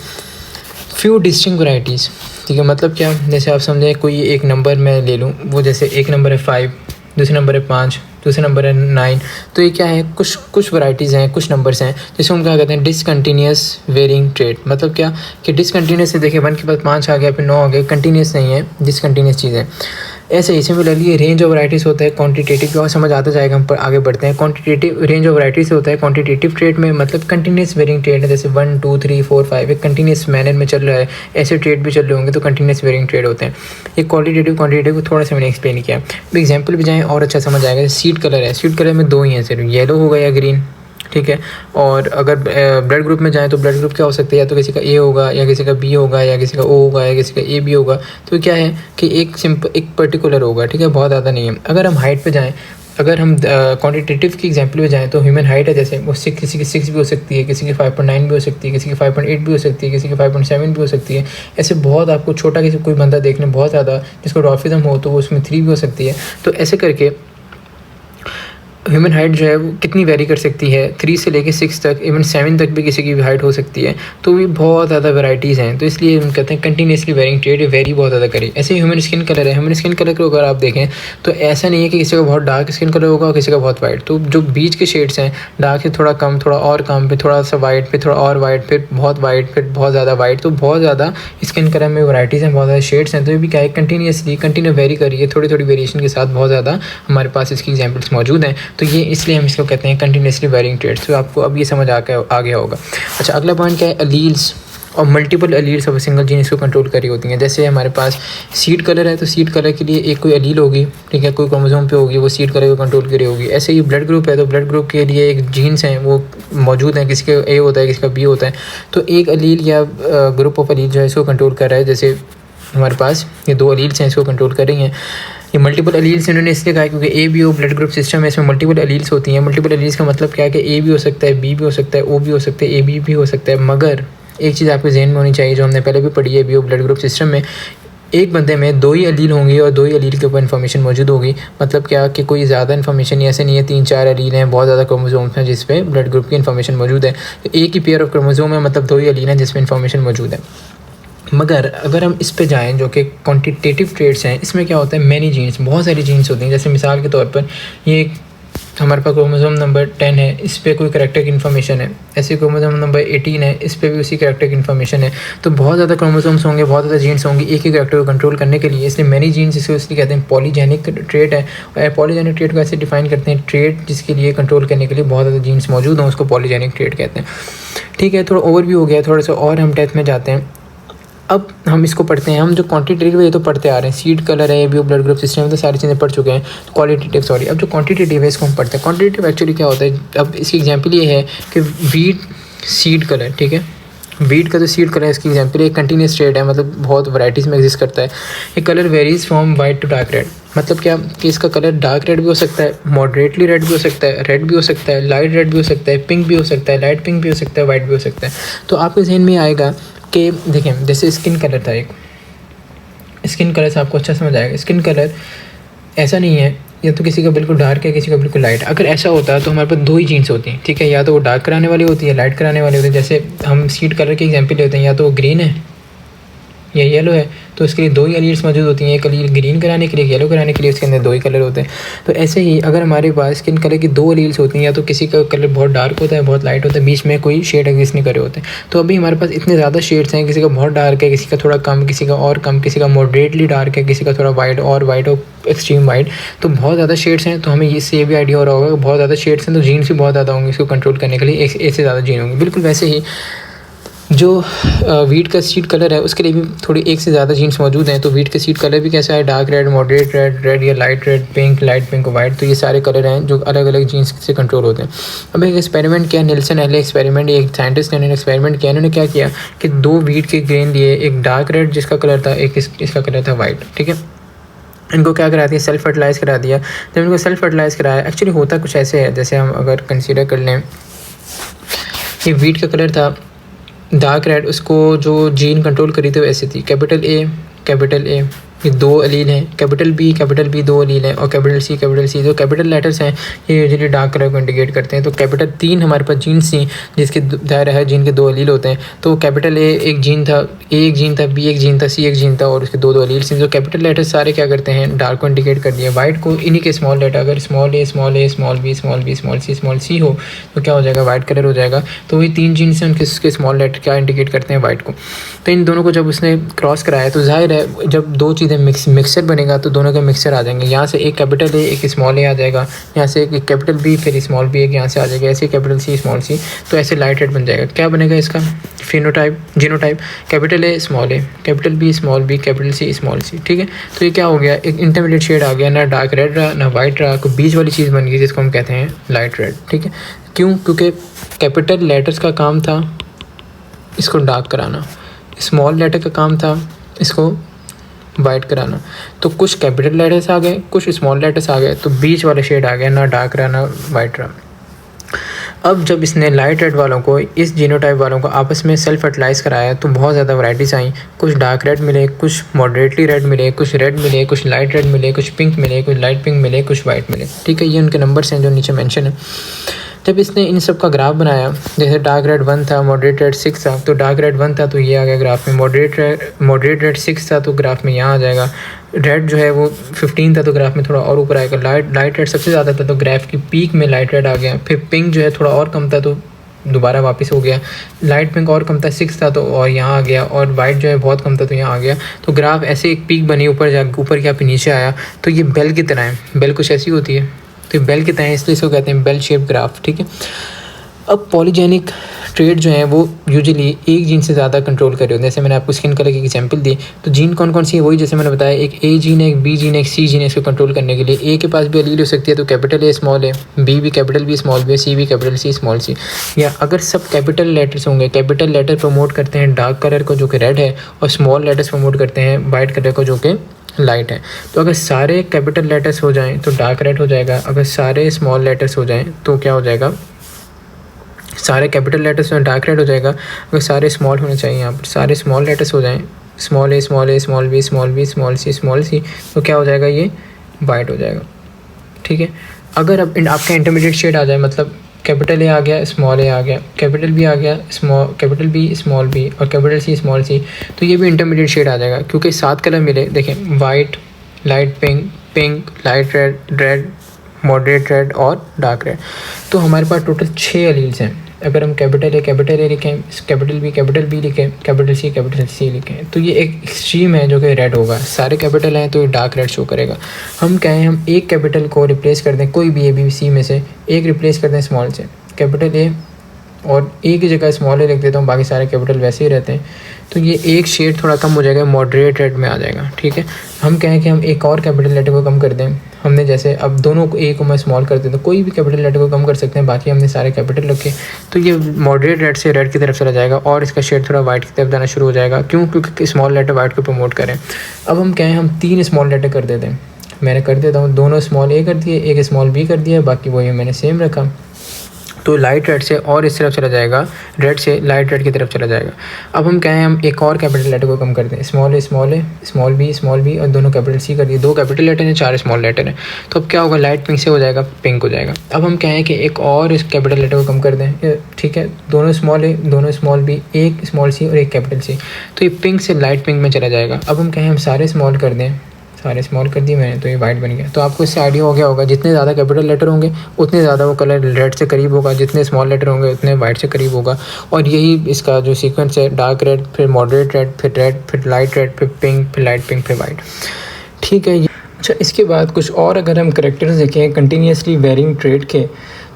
[SPEAKER 1] फ्यू डिस्टिंक्ट वैरायटीज़, ठीक है, मतलब क्या, जैसे आप समझें कोई एक नंबर मैं ले लूँ, वो जैसे एक नंबर है 5, दूसरा नंबर है 5, दूसरा नंबर है 9, तो ये क्या है, कुछ वैरायटीज़ हैं, कुछ नंबर्स हैं जिसको हम क्या कहते हैं, डिसकंटिन्यूस वेरिंग ट्रेड। मतलब क्या कि डिसकंटिन्यूस से देखिए 1 के बाद 5 आ गया, फिर 9 आ गया, कंटिन्यूस नहीं है, डिसकंटिन्यूस चीज़ है। ऐसे ही सिमिलरली रेंज ऑफ वैराइटीज़ होता है क्वांटिटेटिव, जो समझ आता जाएगा, हम पर आगे बढ़ते हैं। क्वांटिटेटिव रेंज ऑफ वैराइटीज़ होता है क्वांटिटेटिव ट्रेड में, मतलब कंटिन्यूस वेरिंग ट्रेड है, जैसे 1 2 3 4 5 एक कंटिन्यूस मैनर में चल रहा है, ऐसे ट्रेड भी चल रहे होंगे तो कंटिन्यूस वेरिंग ट्रेड होते हैं। एक क्वांटिटेटिव को थोड़ा सा मैंने एक्सप्लेन किया, एग्जाम्पल भी जाएँ और अच्छा समझ आएगा। सीड कलर है, सीड कलर में 2 ही हैं सिर्फ, येलो होगा या ग्रीन, ठीक है। और अगर ब्लड ग्रुप में जाएँ तो ब्लड ग्रुप क्या हो सकता है, या तो किसी का ए होगा, या किसी का बी होगा, या किसी का ओ होगा, या किसी का ए बी होगा। तो क्या है कि एक पर्टिकुलर होगा, ठीक है, बहुत ज़्यादा नहीं है। अगर हम हाइट पे जाएँ, अगर हम क्वांटिटेटिव की एग्जांपल पे जाएँ तो ह्यूमन हाइट है, जैसे वो किसी की 6 भी हो सकती है, किसी की 5.9 भी हो सकती है, किसी की 5.8 भी हो सकती है, किसी की 5.7 भी हो सकती है। ऐसे बहुत आपको छोटा किसी कोई बंदा देखने बहुत ज़्यादा जिसको डॉर्फिज्म हो तो वो उसमें 3 भी हो सकती है। तो ऐसे करके ह्यूमन हाइट जो है वो कितनी वेरी कर सकती है, 3 से लेके 6 तक, इवन 7 तक भी किसी की भी हाइट हो सकती है। तो भी बहुत ज़्यादा वैराइटीज़ हैं, तो इसलिए हम कहते हैं कंटिन्यूसली वेरिंग ट्रेड, वेरी बहुत ज़्यादा करें। ऐसे ही ह्यूमन स्किन कलर है, ह्यूमन स्किन कलर को अगर आप देखें तो ऐसा नहीं है कि किसी का बहुत डार्क स्किन कलर होगा और किसी का बहुत वाइट। तो जो बीच के शेड्स हैं, डार्क से थोड़ा कम, थोड़ा और कम, फिर थोड़ा सा वाइट, फिर थोड़ा और वाइट, फिर बहुत वाइट, फिर बहुत ज़्यादा वाइट, तो बहुत ज़्यादा स्किन कलर में वैराइटीज़ हैं, बहुत ज़्यादा शेड्स हैं। तो ये भी क्या है, कंटिन्यू वेरी करिए, थोड़ी थोड़ी वेरिएशन के साथ बहुत ज़्यादा हमारे पास इसकी एग्जाम्पल्स मौजूद हैं। तो ये इसलिए हम इसको कहते हैं कंटिन्यूसली वेरिंग ट्रेड्स। तो आपको अब ये समझ आ गया होगा। अच्छा, अगला पॉइंट क्या है, अलील्स और multiple alleles of single gene इसको कंट्रोल करी होती हैं। जैसे हमारे पास सीड कलर है, तो सीड कलर के लिए एक कोई अलील होगी, ठीक है, कोई क्रोमोसोम पे होगी, वो सीड कलर को कंट्रोल करी होगी। ऐसे ही ब्लड ग्रुप है, तो ब्लड ग्रुप के लिए एक जीन्स हैं वो मौजूद हैं, किसी का ए होता है, किसी का बी होता है। तो एक अलील या ग्रुप ऑफ अलील जो है इसको कंट्रोल कर रहा है। जैसे हमारे पास ये 2 अलील्स हैं, इसको कंट्रोल कर रही हैं। ये मल्टीपल अलील्स इन्होंने इसलिए कहा क्योंकि A B O blood group system है, इसमें मल्टीपल अलील्स होती हैं। मल्टीपल अलील्स का मतलब क्या है कि ए भी हो सकता है, बी भी हो सकता है, ओ भी हो सकता है, ए बी भी हो सकता है। मगर एक चीज़ आपके जहन में होनी चाहिए, जो हमने पहले भी पढ़ी है, B O blood group system में एक बंदे में 2 ही अलील होंगी और 2 ही अलील के ऊपर इन्फॉर्मेशन मौजूद होगी। मतलब क्या कि कोई ज़्यादा इन्फॉर्मेशन ऐसे नहीं है, 3-4 अलील हैं, बहुत ज़्यादा क्रोमोसोम्स हैं जिस पे ब्लड ग्रुप की इन्फॉर्मेशन मौजूद है। तो एक ही पेयर ऑफ क्रोमोसोम है, मतलब 2 ही अलील हैं जिस पे इन्फॉर्मेशन मौजूद है। मगर अगर हम इस पे जाएँ जो कि क्वांटिटेटिव ट्रेड्स हैं, इसमें क्या होता है, मैनी जीन्स, बहुत सारी जीन्स होती हैं। जैसे मिसाल के तौर पर ये हमारे पास क्रोमोसोम नंबर 10 है, इस पे कोई करैक्टर की इन्फॉर्मेशन है। ऐसे क्रोमोसोम नंबर 18 है, इस पे भी उसी करैक्टर की इन्फॉर्मेशन है। तो बहुत ज़्यादा क्रोमोसोम्स होंगे, बहुत ज़्यादा जीन्स होंगी एक ही करैक्टर को कंट्रोल करने के लिए, इसलिए मैनी जीन्स इसको इसलिए कहते हैं पॉलीजेनिक ट्रेड है। और पॉलीजेनिक ट्रेड को ऐसे डिफाइन करते हैं, ट्रेड जिसके लिए कंट्रोल करने के लिए बहुत ज़्यादा जीन्स मौजूद हों, उसको पॉलीजेनिक ट्रेड कहते हैं। ठीक है, थोड़ा ओवरव्यू हो गया, थोड़ा सा और हम डेप्थ में जाते हैं। अब हम इसको पढ़ते हैं। हम जो क्वांटिटेटिव है तो पढ़ते आ रहे हैं, सीड कलर है, भी ब्लड ग्रुप सिस्टम है, तो सारी चीज़ें पढ़ चुके हैं। क्वालिटेटिव अब जो क्वांटिटेटिव है इसको हम पढ़ते हैं। क्वांटिटेटिव एक्चुअली क्या होता है, अब इसकी एग्जांपल ये है कि वीट सीड कलर, ठीक है, वीट का जो सीड कलर है इसकी एग्जांपल एक कंटिन्यूस ट्रेड है, मतलब बहुत वैराइटीज़ में एग्जिस्ट करता है। ये colour varies from white to dark red, मतलब क्या कि इसका कलर डार्क रेड भी हो सकता है, मॉडरेटली रेड भी हो सकता है, रेड भी हो सकता है, लाइट रेड भी हो सकता है, पिंक भी हो सकता है, लाइट पिंक भी हो सकता है, वाइट भी हो सकता है। तो आपके जहन में आएगा कि देखें, जैसे स्किन कलर था, एक स्किन कलर से आपको अच्छा समझ आएगा। स्किन कलर ऐसा नहीं है या तो किसी का बिल्कुल डार्क है, किसी का बिल्कुल लाइट। अगर ऐसा होता है तो हमारे पास 2 ही जीन्स होती हैं, ठीक है, या तो वो डार्क कराने वाली होती है, लाइट कराने वाली होती है। जैसे हम सीड कलर के एग्जांपल लेते हैं, या तो वो ग्रीन है या येलो है, तो इसके लिए 2 ही अलील्स मौजूद होती हैं, एक अलील ग्रीन कराने के लिए, येलो कराने के लिए, उसके अंदर 2 ही कलर होते हैं। तो ऐसे ही अगर हमारे पास स्किन कलर की 2 अलील्स होती हैं, या तो किसी का कलर बहुत डार्क होता है, बहुत लाइट होता है, बीच में कोई शेड एग्जिस्ट नहीं करे होते। तो अभी हमारे पास इतने ज़्यादा शेड्स हैं, किसी का बहुत डार्क है, किसी का थोड़ा कम, किसी का और कम, किसी का मॉडरेटली डार्क है, किसी का थोड़ा वाइट और एक्सट्रीम वाइट, तो बहुत ज़्यादा शेड्स हैं। तो हमें इससे ये भी आइडिया हो रहा होगा कि बहुत ज़्यादा शेड्स हैं तो जीन्स भी बहुत ज़्यादा होंगे, इसको कंट्रोल करने के लिए एक से ज़्यादा जीन होंगे। बिल्कुल वैसे ही जो वीट का सीड कलर है उसके लिए भी थोड़ी एक से ज़्यादा जीन्स मौजूद हैं। तो वीट का सीड कलर भी कैसा है, dark red, moderate red, red या light red, pink, light pink, white. तो ये सारे कलर हैं जो अलग अलग जीन्स से कंट्रोल होते हैं। अब एक एक्सपेरिमेंट किया, निल्सन एले एक्सपेरिमेंट, एक साइंटिस्ट ने एक्सपेरिमेंट किया। इन्होंने क्या किया कि 2 वीट के ग्रेन लिए, एक डार्क रेड जिसका कलर था, एक इसका कलर था वाइट, ठीक है। इनको क्या करा दिया, सेल्फ फर्टिलाइज़ करा दिया। जब इनको सेल्फ फर्टिलाइज़ कराया, एक्चुअली होता कुछ ऐसे है, जैसे हम अगर कंसीडर कर लें कि वीट का कलर था डार्क रेड, उसको जो जीन कंट्रोल करी थी वो ऐसी थी, कैपिटल ए ये 2 अलील हैं, कैपिटल बी 2 अलील हैं, और कैपिटल सी जो कैपिटल लेटर्स हैं ये यूजुअली डार्क कलर को इंडिकेट करते हैं। तो कैपिटल 3 हमारे पास जीन्स थी जिसके दायरा है जिनके 2 अलील होते हैं। तो कैपिटल ए एक जीन था, बी एक जीन था, सी एक जीन था, और उसके 2 अलील थे। जो कैपिटल लेटर्स सारे क्या करते हैं, डार्क को इंडिकेट कर दिया। वाइट को इन्हीं के स्मॉल लेटर, अगर स्मॉल ए स्मॉल सी हो तो क्या हो जाएगा, वाइट कलर हो जाएगा। तो वही 3 जीन्स हैं, उनके स्मॉल लेटर क्या इंडिकेट करते हैं, वाइट को। तो इन दोनों को जब उसने क्रॉस कराया तो जाहिर है जब 2 चीज़ें मिक्सचर बनेगा तो दोनों के मिक्सचर आ जाएंगे। यहाँ से एक कैपिटल ए एक स्मॉल ए आ जाएगा, यहाँ से एक कैपिटल बी फिर स्मॉल बी एक यहाँ से आ जाएगा, ऐसे कैपिटल सी स्मॉल सी, तो ऐसे लाइट रेड बन जाएगा। क्या बनेगा इसका genotype, capital A capital B small B capital C small C. ठीक है, तो ये क्या हो गया, एक इंटरमीडिएट शेड आ गया, ना डार्क रेड रहा ना वाइट रहा, कोई बीच वाली चीज़ बन गई जिसको हम कहते हैं लाइट रेड। ठीक है, क्यों, क्योंकि कैपिटल लेटर्स का काम था इसको डार्क कराना, स्मॉल लेटर का काम था इसको वाइट कराना। तो कुछ कैपिटल लेटर्स आ गए, कुछ स्मॉल लेटर्स आ गए, तो बीच वाला शेड आ गया, ना डार्क रहा ना वाइट रहा। अब जब इसने लाइट रेड वालों को, इस जीनोटाइप वालों को आपस में सेल्फ फर्टिलाइज़ कराया तो बहुत ज़्यादा वैराइटीज़ आई। कुछ डार्क रेड मिले, कुछ मॉडरेटली रेड मिले, कुछ रेड मिले, कुछ लाइट रेड मिले, कुछ पिंक मिले, कुछ लाइट पिंक मिले, कुछ वाइट मिले। ठीक है, ये उनके नंबर्स हैं जो नीचे मेंशन है। जब इसने इन सब का ग्राफ बनाया, जैसे डार्क रेड 1 था, मॉडरेट रेड 6 था, तो डार्क रेड 1 था तो ये आ गया ग्राफ में, मॉडरेट रेड 6 था तो ग्राफ में यहाँ आ जाएगा, रेड जो है वो 15 था तो ग्राफ में थोड़ा और ऊपर आएगा, लाइट रेड सबसे ज़्यादा था तो ग्राफ की पीक में लाइट रेड आ गया, फिर पिंक जो है थोड़ा और कम था तो दोबारा वापस हो गया, लाइट पिंक और कम था 6 था तो और यहाँ आ गया, और वाइट जो है बहुत कम था तो यहाँ आ गया। तो ग्राफ ऐसे एक पीक बनी, ऊपर क्या फिर नीचे आया। तो ये बेल की तरह है, बेल कुछ ऐसी होती है, तो बेल की तरह इसलिए इसको कहते हैं बेल शेप ग्राफ। ठीक है, अब पॉलीजेनिक ट्रेड जो है वो यूजुअली एक जीन से ज़्यादा कंट्रोल कर रहे होते हैं। जैसे मैंने आपको स्किन कलर की एग्जांपल दी, तो जीन कौन कौन सी है, वही जैसे मैंने बताया, एक ए जीन है, एक बी जीन है, एक सी जीन है। इसको कंट्रोल करने के लिए ए के पास भी अलील हो सकती है तो कैपिटल ए स्मॉल है, बी भी कैपिटल बी स्मॉल बी, सी भी कैपिटल सी स्मॉल सी। या अगर सब कैपिटल लेटर्स होंगे, कैपिटल लेटर प्रमोट करते हैं डार्क कलर को जो कि रेड है, और स्मॉल लेटर्स प्रमोट करते हैं वाइट कलर को जो कि लाइट है। तो अगर सारे कैपिटल लेटर्स हो जाएं तो डार्क रेड हो जाएगा, अगर सारे स्मॉल लेटर्स हो जाएं तो क्या हो जाएगा, सारे कैपिटल लेटर्स में डार्क रेड हो जाएगा। अगर सारे स्मॉल होने चाहिए, यहाँ पर सारे स्मॉल लेटर्स हो जाएं, स्मॉल ए स्मॉल बी स्मॉल सी, तो क्या हो जाएगा, ये वाइट हो जाएगा। ठीक है, अगर अब आपका इंटरमीडिएट शेड आ जाए, मतलब कैपिटल ए आ गया, स्मॉल ए आ गया, कैपिटल बी आ गया, कैपिटल बी स्मॉल बी, और कैपिटल सी स्मॉल सी, तो ये भी इंटरमीडिएट शेड आ जाएगा क्योंकि 7 कलर मिले। देखें, white, light pink, light red, moderate red और डार्क रेड। तो हमारे पास टोटल 6 अलील्स हैं। अगर हम कैपिटल ए लिखें, कैपिटल बी लिखें, कैपिटल सी लिखें, तो ये एक एक्सट्रीम है जो कि रेड होगा। सारे कैपिटल हैं तो ये डार्क रेड शो करेगा। हम कहें हम एक कैपिटल को रिप्लेस कर दें, कोई भी ए बी सी में से एक रिप्लेस कर दें स्मॉल से, कैपिटल ए और ए की जगह स्मॉल ए लिख देता हूँ, बाकी सारे कैपिटल वैसे ही रहते हैं, तो ये एक शेड थोड़ा कम हो जाएगा, मॉडरेट रेड में आ जाएगा। ठीक है, हम कहें कि हम एक और कैपिटल लेटर को कम कर दें, हमने जैसे अब दोनों को ए को मैं स्मॉल कर दें तो कोई भी कैपिटल लेटर को कम कर सकते हैं, बाकी हमने सारे कैपिटल रखे, तो ये मॉडरेट रेड से रेड की तरफ चला जाएगा और इसका शेड थोड़ा वाइट की तरफ जाना शुरू हो जाएगा। क्यों, क्योंकि स्मॉल लेटर वाइट को प्रमोट करें। अब हम कहें हम 3 स्मॉल लेटर कर देते हैं, मैंने कर देता हूँ, दोनों स्मॉल ए कर दिए, एक स्मॉल बी कर दिया, बाकी वही मैंने सेम रखा। तो लाइट रेड से और इस तरफ चला जाएगा, रेड से लाइट रेड की तरफ चला जाएगा। अब हम कहें हम एक और कैपिटल लेटर को कम कर दें, स्मॉल ए स्मॉल बी और दोनों कैपिटल सी कर दिए, 2 कैपिटल लेटर हैं 4 स्मॉल लेटर हैं, तो अब क्या होगा, लाइट पिंक से हो जाएगा पिंक हो जाएगा। अब हम कहें कि एक और इस कैपिटल लेटर को कम कर दें, ठीक है, दोनों स्मॉल ए दोनों स्मॉल बी, एक स्मॉल सी और एक कैपिटल सी, तो ये पिंक से लाइट पिंक में चला जाएगा। अब हम कहें हम सारे स्मॉल कर दें, सारे स्मॉल कर दिए मैंने, तो ये वाइट बन गया। तो आपको इससे आइडिया हो गया होगा, जितने ज़्यादा कैपिटल लेटर होंगे उतने ज़्यादा वो कलर रेड से करीब होगा, जितने स्मॉल लेटर होंगे उतने वाइट से करीब होगा। और यही इसका जो सीक्वेंस है, डार्क रेड, फिर मॉडरेट रेड, फिर लाइट रेड, फिर पिंक, फिर लाइट पिंक, फिर वाइट। ठीक है। अच्छा, इसके बाद कुछ और अगर हम करैक्टर्स देखें कंटिन्यूसली वेरिंग ट्रेड के,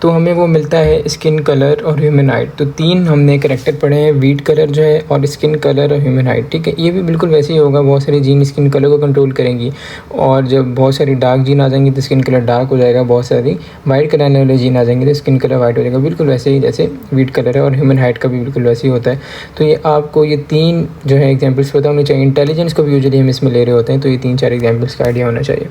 [SPEAKER 1] तो हमें वो मिलता है स्किन कलर और ह्यूमन हाइट। तो 3 हमने करैक्टर पढ़े हैं, वीट कलर जो है और स्किन कलर और ह्यूमन हाइट। ठीक है, ये भी बिल्कुल वैसे ही होगा, बहुत सारी जीन स्किन कलर को कंट्रोल करेंगी, और जब बहुत सारी डार्क जीन आ जाएंगी तो स्किन कलर डार्क हो जाएगा, बहुत सारी वाइट कलर आने वाले जीन आ जाएंगे तो स्किन कलर वाइट हो जाएगा, बिल्कुल वैसे ही जैसे वीट कलर है। और ह्यूमन हाइट का भी बिल्कुल वैसे ही होता है। तो ये आपको ये 3 जो है एग्जाम्पल्स पता होने चाहिए। इंटेलिजेंस को भी यूजुअली हम इसमें ले रहे होते हैं, तो ये 3-4 एग्जाम्पल्स का आइडिया होना चाहिए।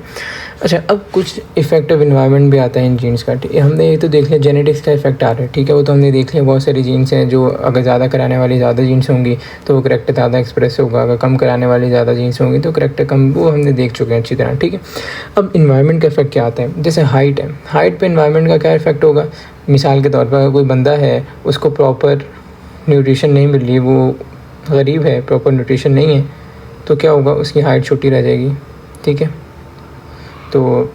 [SPEAKER 1] अच्छा, अब कुछ इफेक्टिव इन्वायरमेंट भी आता है इन जीन्स का। हमने ये तो देख लिया जेनेटिक्स का इफेक्ट आ रहा है, ठीक है, वो तो हमने देख लिया। बहुत सारी जीन्स हैं जो अगर ज़्यादा कराने वाली ज़्यादा जीन्स होंगी तो वो करेक्टर ज़्यादा एक्सप्रेस होगा, अगर कम कराने वाली ज़्यादा जीन्स होंगी तो करेक्टर कम, वो हमने देख चुके हैं अच्छी तरह, ठीक है। अब इन्वायरमेंट का इफेक्ट क्या आता है, जैसे हाइट है, हाइट पे इन्वायरमेंट का क्या इफेक्ट होगा। मिसाल के तौर पर अगर कोई बंदा है उसको प्रॉपर न्यूट्रिशन नहीं मिल रही, वो गरीब है, प्रॉपर न्यूट्रिशन नहीं है, तो क्या होगा, उसकी हाइट छोटी रह जाएगी, ठीक है। तो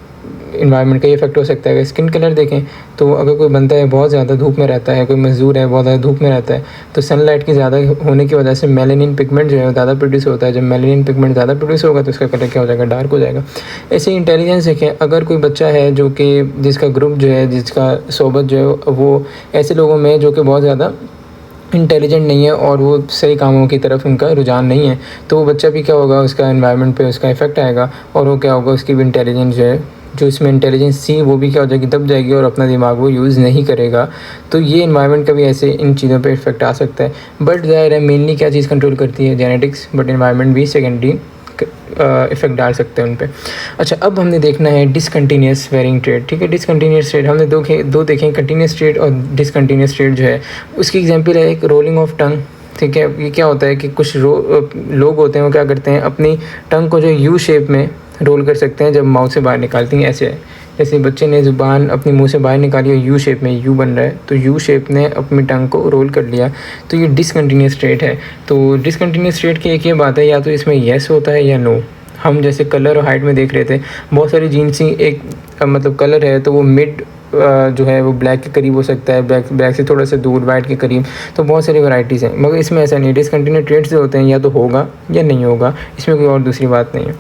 [SPEAKER 1] इन्वायरमेंट का ये इफेक्ट हो सकता है। अगर स्किन कलर देखें तो अगर कोई बंदा है बहुत ज़्यादा धूप में रहता है, कोई मज़दूर है बहुत ज़्यादा धूप में रहता है, तो सनलाइट की ज़्यादा होने की वजह से मेलानिन पिगमेंट जो है ज़्यादा प्रोड्यूस होता है। जब मेलानिन पिगमेंट ज़्यादा प्रोड्यूस होगा तो उसका कलर क्या हो जाएगा, डार्क हो जाएगा। ऐसे ही इंटेलिजेंस देखें, अगर कोई बच्चा है जो कि जिसका ग्रुप जो है, जिसका सोबत जो है वो ऐसे लोगों में जो कि बहुत ज़्यादा इंटेलिजेंट नहीं है और वो सही कामों की तरफ उनका रुझान नहीं है, तो वो बच्चा भी क्या होगा, उसका एनवायरनमेंट पे उसका इफेक्ट आएगा और वो क्या होगा, उसकी भी इंटेलिजेंस जो है, जो इसमें इंटेलिजेंस थी वो भी क्या हो जाएगी, दब जाएगी और अपना दिमाग वो यूज़ नहीं करेगा। तो ये इन्वायरमेंट का भी ऐसे इन चीज़ों पे इफेक्ट आ सकता है। बट ज़ाहिर है मेनली क्या चीज़ कंट्रोल करती है, जेनेटिक्स, बट इन्वायरमेंट भी सेकेंडरी इफेक्ट डाल सकते हैं उन पे। अच्छा, अब हमने देखना है डिसकंटिन्यूस वेरिंग ट्रेड, ठीक है। डिसकंटिन्यूस ट्रेड हमने दो देखें, कंटिन्यूस ट्रेड और डिसकंटिन्यूस ट्रेड जो है उसकी एग्जांपल है एक रोलिंग ऑफ टंग, ठीक है। ये क्या होता है कि कुछ लोग होते हैं वो क्या करते हैं, अपनी टंग को जो यू शेप में रोल कर सकते हैं जब माउथ से बाहर निकालती हैं। ऐसे है जैसे बच्चे ने ज़ुबान अपनी मुंह से बाहर निकाली और यू शेप में, यू बन रहा है तो यू शेप ने अपनी टंग को रोल कर लिया, तो ये डिसकंटिन्यूस ट्रेड है। तो डिसकंटिन्यूस ट्रेड की एक ये बात है, या तो इसमें येस होता है या नो। हम जैसे कलर और हाइट में देख रहे थे, बहुत सारी जीन्स ही एक मतलब कलर है तो वो मिड जो है वो ब्लैक के करीब हो सकता है, ब्लैक से थोड़ा सा दूर वाइट के करीब, तो बहुत सारी वैरायटीज़ हैं। मगर इसमें ऐसा नहीं है, डिसकंटिन्यूस ट्रेड्स जो होते हैं या तो होगा या नहीं होगा, इसमें कोई और दूसरी बात नहीं है,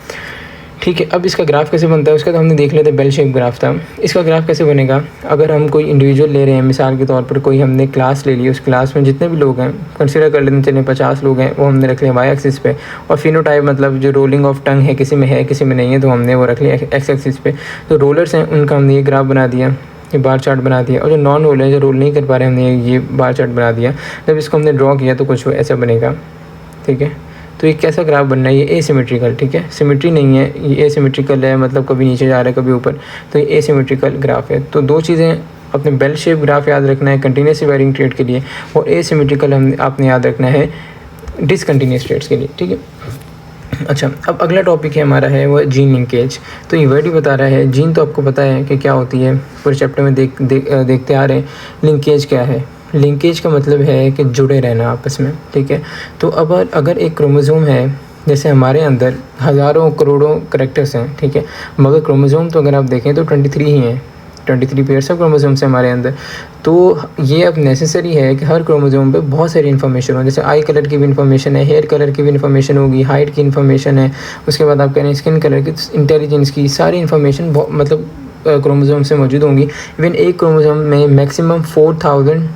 [SPEAKER 1] ठीक है। अब इसका ग्राफ कैसे बनता है उसका तो हमने देख लिया था, बेल शेप ग्राफ था। इसका ग्राफ कैसे बनेगा, अगर हम कोई इंडिविजुअल ले रहे हैं, मिसाल के तौर पर कोई हमने क्लास ले ली, उस क्लास में जितने भी लोग हैं कंसिडर कर लेते चलें 50 लोग हैं, वो हमने रख लिया वाई एक्सिस पे, और फिनोटाइप मतलब जो रोलिंग ऑफ टंग है किसी में है किसी में नहीं है, तो हमने वो रख लिया एक्स एक्सिस पे। तो रोलर्स हैं उनका हमने ये ग्राफ बना दिया, ये बार चार्ट बना दिया, और जो नॉन रोलर है जो रोल नहीं कर पा रहे हमने ये बार चार्ट बना दिया। जब इसको हमने ड्रॉ किया तो कुछ ऐसा बनेगा, ठीक है। तो ये कैसा ग्राफ बनना है, ये एसिमेट्रिकल, ठीक है, सिमेट्री नहीं है, ये एसिमेट्रिकल है, मतलब कभी नीचे जा रहा है कभी ऊपर, तो ये एसिमेट्रिकल ग्राफ है। तो दो चीज़ें अपने बेल शेप ग्राफ याद रखना है कंटिन्यूस वेरिंग ट्रेड के लिए, और एसिमेट्रिकल हम आपने याद रखना है डिसकंटिन्यूस ट्रेड्स के लिए, ठीक है। अच्छा, अब अगला टॉपिक है हमारा है वो जीन लिंकेज। तो ये वर्ड ही बता रहा है, जीन तो आपको पता है कि क्या होती है, पूरे चैप्टर में देखते आ रहे हैं। लिंकेज क्या है, लिंकेज का मतलब है कि जुड़े रहना आपस में, ठीक है। तो अब अगर एक क्रोमोसोम है, जैसे हमारे अंदर हज़ारों करोड़ों करैक्टर्स हैं, ठीक है, मगर क्रोमोसोम तो अगर आप देखें तो 23 ही हैं, 23 पेयर्स ऑफ क्रोमोसोम्स हैं हमारे अंदर। तो ये अब नेसेसरी है कि हर क्रोमोसोम पे बहुत सारी इन्फॉर्मेशन हो, जैसे आई कलर की भी इन्फॉर्मेशन है, हेयर कलर की भी इन्फॉर्मेशन होगी, हाइट की इन्फॉर्मेशन है, उसके बाद आप कह रहे हैं स्किन कलर की, इंटेलिजेंस की, सारी इन्फॉर्मेशन मतलब क्रोमोसोम से मौजूद होंगी। इवन एक क्रोमोसोम में मैक्सिमम 4000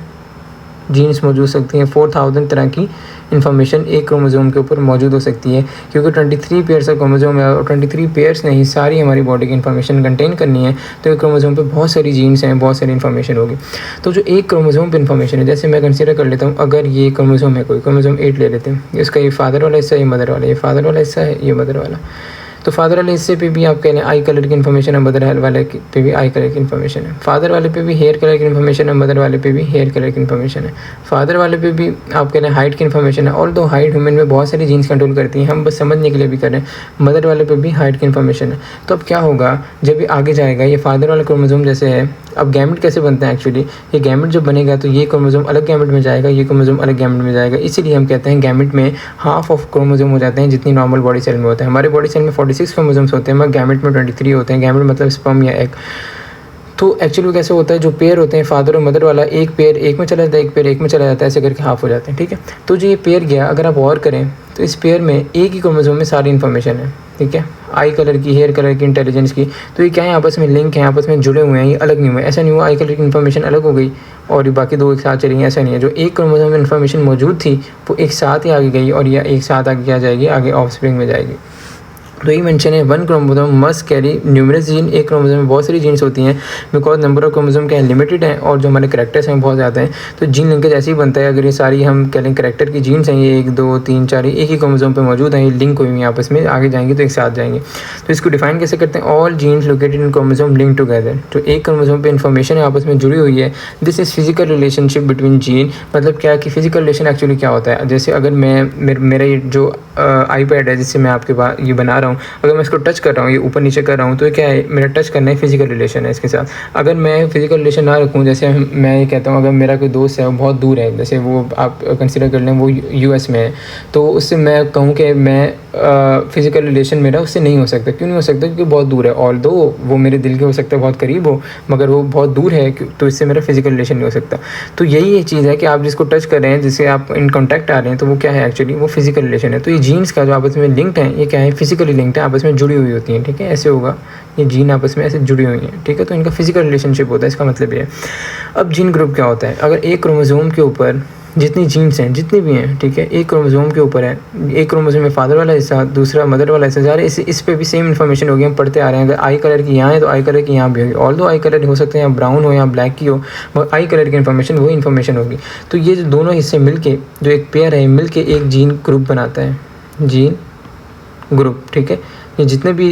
[SPEAKER 1] जीन्स मौजूद सकती हैं, 4000 तरह की इन्फॉर्मेशन एक क्रोमोसोम के ऊपर मौजूद हो सकती है, क्योंकि 23 पेयर्स का क्रोमोसोम है और 23 पेयर्स ने ही सारी हमारी बॉडी की इन्फॉर्मेशन कंटेन करनी है। तो एक क्रोमोसोम पे बहुत सारी जीन्स हैं, बहुत सारी इन्फॉर्मेशन होगी। तो जो एक क्रोमोसोम पे इन्फॉर्मेशन है, जैसे मैं कंसीडर कर लेता हूँ, अगर ये क्रोमोसोम है, कोई क्रोमोसोम 8 ले लेते हैं, इसका ये फादर वाला हिस्सा, ये मदर वाला, ये फादर वाला हिस्सा है, ये मदर वाला। तो फादर वाले हिस्से पे भी आप कह लें आई कलर की इन्फॉर्मेशन है, मदर वाले पे भी आई कलर की इन्फॉर्मेशन है, फादर वाले पे भी हेयर कलर की इन्फॉर्मेशन है, मदर वाले पे भी हेयर कलर की इन्फॉर्मेशन है, फादर वाले पे भी आप कह लें हाइट की इन्फॉर्मेशन है। ऑल दो हाइट ह्यूमन में बहुत सारी जीन्स कंट्रोल करती हैं, हम बस समझने के लिए भी करें, मदर वाले पे भी हाइट की इन्फॉर्मेशन है। तो अब क्या होगा, जब ये आगे जाएगा, ये फादर वाला क्रोमोसोम जैसे है, अब गैमेट कैसे बनता है एक्चुअली, ये गैमेट जब बनेगा तो ये क्रोमोसोम अलग गैमेट में जाएगा, ये क्रोमोसोम अलग गैमेट में जाएगा, इसीलिए हम कहते हैं गैमेट में हाफ ऑफ क्रोमोसोम हो जाते हैं जितनी नॉर्मल बॉडी सेल में होता है। हमारे बॉडी सेल में 46 क्रोमोसोम्स होते हैं, मगर गैमेट में 23 होते हैं। गैमेट मतलब स्पर्म या एग। तो एक्चुअली कैसे होता है, जो पेयर होते हैं फादर और मदर वाला, एक पेयर एक में चला जाता है, एक पेयर एक में चला जाता है, ऐसे करके हाफ हो जाते हैं, ठीक है। तो जो ये पेयर गया, अगर आप और करें तो इस पेयर में एक ही क्रोमोसोम में सारी इन्फॉर्मेशन है, ठीक है, आई कलर की, हेयर कलर की, इंटेलिजेंस की। तो ये क्या है, आपस में लिंक है, आपस में जुड़े हुए हैं, ये अलग नहीं हुए। ऐसा नहीं हुआ आई कलर की इन्फॉर्मेशन अलग हो गई और ये बाकी दो एक साथ चलेंगे, ऐसा नहीं है। जो एक क्रोमोसोम में इन्फॉर्मेशन मौजूद थी वो एक साथ ही आगे गई और यह एक साथ आगे क्या जाएगी, आगे ऑफस्प्रिंग में जाएगी। तो ये मेंशन है 1 chromosome must carry numerous gene. एक क्रोमोसोम में बहुत सारी जीन्स होती हैं बिकॉज नंबर ऑफ क्रोमोसोम क्या है लिमिटेड है और जो हमारे करेक्टर्स हैं बहुत ज़्यादा हैं। तो जीन लिंकेज ऐसे ही बनता है अगर ये सारी हम कह लें करेक्टर की जीन्स हैं, ये 1 2 3 4 एक ही क्रोमोसोम पे मौजूद हैं, ये लिंक हुई हुई आपस में, आगे जाएंगे तो एक साथ जाएंगे। तो इसको डिफाइन कैसे करते हैं, all genes located in chromosome link together. तो एक क्रोमोसोम पे इन्फॉर्मेशन है आपस में जुड़ी हुई है। This is physical relationship between gene. मतलब क्या कि फिजिकल रिलेशन एक्चुअली क्या होता है, जैसे अगर मैं मेरा ये जो आईपैड है जिससे मैं आपके पास ये बना रहा हूँ, अगर मैं इसको टच कर रहा हूँ, ये ऊपर नीचे कर रहा हूँ, तो ये क्या है, मेरा टच करना है फिजिकल रिलेशन है इसके साथ। अगर मैं फिजिकल रिलेशन ना रखूँ, जैसे मैं ये कहता हूँ अगर मेरा कोई दोस्त है वो बहुत दूर है, जैसे वो आप कंसिडर कर लें वो यूएस में है, तो उससे मैं कहूँ कि मैं फिजिकल रिलेशन मेरा उससे नहीं हो सकता। क्यों नहीं हो सकता, क्योंकि बहुत दूर है। ऑल्दो वो मेरे दिल के हो सकता है बहुत करीब हो, मगर वो बहुत दूर है, तो इससे मेरा फिजिकल रिलेशन नहीं हो सकता। तो यही एक चीज़ है कि आप जिसको टच कर रहे हैं, जिससे आप इन कॉन्टैक्ट आ रहे हैं, तो वो क्या है एक्चुअली, वो फिजिकल रिलेशन है। तो ये जीन्स का जो आपस में लिंक्ड है, ये क्या है, फिजिकली लिंक्ड है, आपस में जुड़ी हुई होती हैं। ठीक है, ऐसे होगा, ये जीन आपस में ऐसे जुड़ी हुई हैं। ठीक है, तो इनका फिजिकल रिलेशनशिप होता है, इसका मतलब ये है। अब जीन ग्रुप क्या होता है, अगर एक क्रोमोसोम के ऊपर जितनी जीन्स हैं, जितनी भी हैं, ठीक है, एक क्रोमोसोम के ऊपर है, एक क्रोमोसोम में फादर वाला हिस्सा, दूसरा मदर वाला हिस्सा, सारे इस पे भी सेम इन्फॉर्मेशन होगी, हम पढ़ते आ रहे हैं। अगर आई कलर की यहाँ है तो आई कलर की यहाँ भी होगी। ऑल्दो आई कलर हो सकते हैं या ब्राउन हो या ब्लैक की हो, मगर आई कलर की इन्फॉर्मेशन वही इन्फॉर्मेशन होगी। तो ये जो दोनों हिस्से मिलके जो एक पेयर है, मिलके एक जीन ग्रुप बनाता है, जीन ग्रुप। ठीक है, ये जितने भी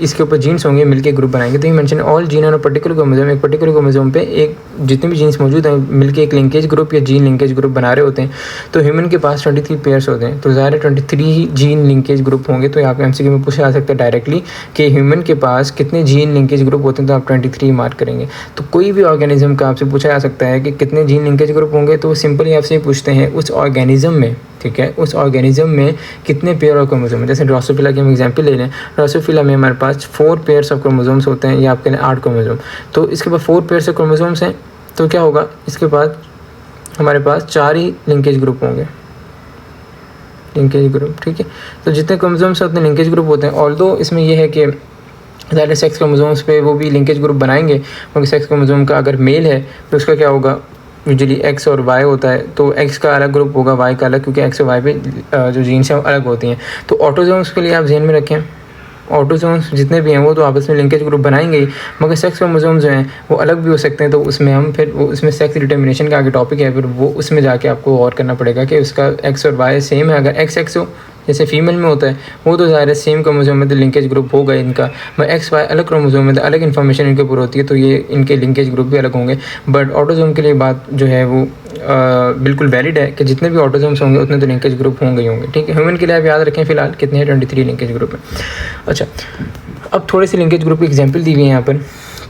[SPEAKER 1] इसके ऊपर जीन्स होंगे मिलके ग्रुप बनाएंगे। तो ये mention all gene on a particular chromosome, एक पर्टिकुलर क्रोमोसोम पे एक जितने भी जीन्स मौजूद हैं मिलके एक लिंकेज ग्रुप या जीन लिंकेज ग्रुप बना रहे होते हैं। तो ह्यूमन के पास 23 पेयर्स होते हैं, तो ज़ाहिर है 23 जीन लिंकेज ग्रुप होंगे। तो यहाँ पे एमसीक्यू में पूछा जा सकता है डायरेक्टली कि ह्यूमन के पास कितने जीन लिंकेज ग्रुप होते हैं, तो आप 23 मार्क करेंगे। तो कोई भी ऑर्गेनिज्म का आपसे पूछा जा सकता है कि कितने जीन लिंकेज ग्रुप होंगे, तो सिंपली आपसे पूछते हैं उस ऑर्गेनिज्म में, ठीक है, उस ऑर्गेनिज्म में कितने पेयर ऑफ क्रोमोसोम है। जैसे ड्रोसोफिला की हम एग्जांपल ले लें, ड्रोसोफिला में हमारे पास 4 पेयर्स ऑफ क्रोमोसोम्स होते हैं, या आपके लिए 8 क्रोमोसोम। तो इसके बाद 4 पेयर्स ऑफ क्रोमोसोम्स हैं, तो क्या होगा, इसके बाद हमारे पास 4 ही लिंकेज ग्रुप होंगे, लिंकेज ग्रुप। ठीक है, तो जितने क्रोमोसोम्स हैं उतने लिंकेज ग्रुप होते हैं। ऑल्दो इसमें यह है कि ज़्यादा सेक्स क्रोमोसोम्स पे वो भी लिंकेज ग्रुप बनाएंगे, क्योंकि सेक्स क्रोमोसोम का अगर मेल है तो उसका क्या होगा, यूजुअली एक्स और वाई होता है, तो एक्स का अलग ग्रुप होगा, वाई का अलग, क्योंकि एक्स और वाई पे जो जीन्स हैं वो अलग होती हैं। तो ऑटोसोम्स के लिए आप ध्यान में रखें, ऑटोसोम्स जितने भी हैं वो तो आपस में लिंकेज ग्रुप बनाएंगे ही, मगर सेक्स क्रोमोसोम्स जो हैं वो अलग भी हो सकते हैं। तो उसमें हम फिर वो उसमें सेक्स डिटर्मिनेशन का आगे टॉपिक है, फिर वो उसमें जाके आपको और करना पड़ेगा कि उसका एक्स और वाई सेम है। अगर एक्स एक्स हो जैसे फीमेल में होता है, वो तो ज़ाहिर है सेम क्रोमोसोम में तो लिंकेज ग्रुप होगा इनका, मगर एक्स वाई अलग क्रोमोसोम में तो अलग इन्फॉर्मेशन इनके ऊपर होती है, तो ये इनके लिंकेज ग्रुप भी अलग होंगे। बट ऑटोसोम के लिए बात जो है वो बिल्कुल वैलिड है कि जितने भी ऑटोसोम्स होंगे उतने तो लिंकेज ग्रुप होंगे ही होंगे। ठीक है, ह्यूमन के लिए आप याद रखें फिलहाल कितने हैं, 23 लिंकेज ग्रुप है। अच्छा, अब थोड़े से लिंकेज ग्रुप की एग्जांपल दी हुई है यहाँ पर,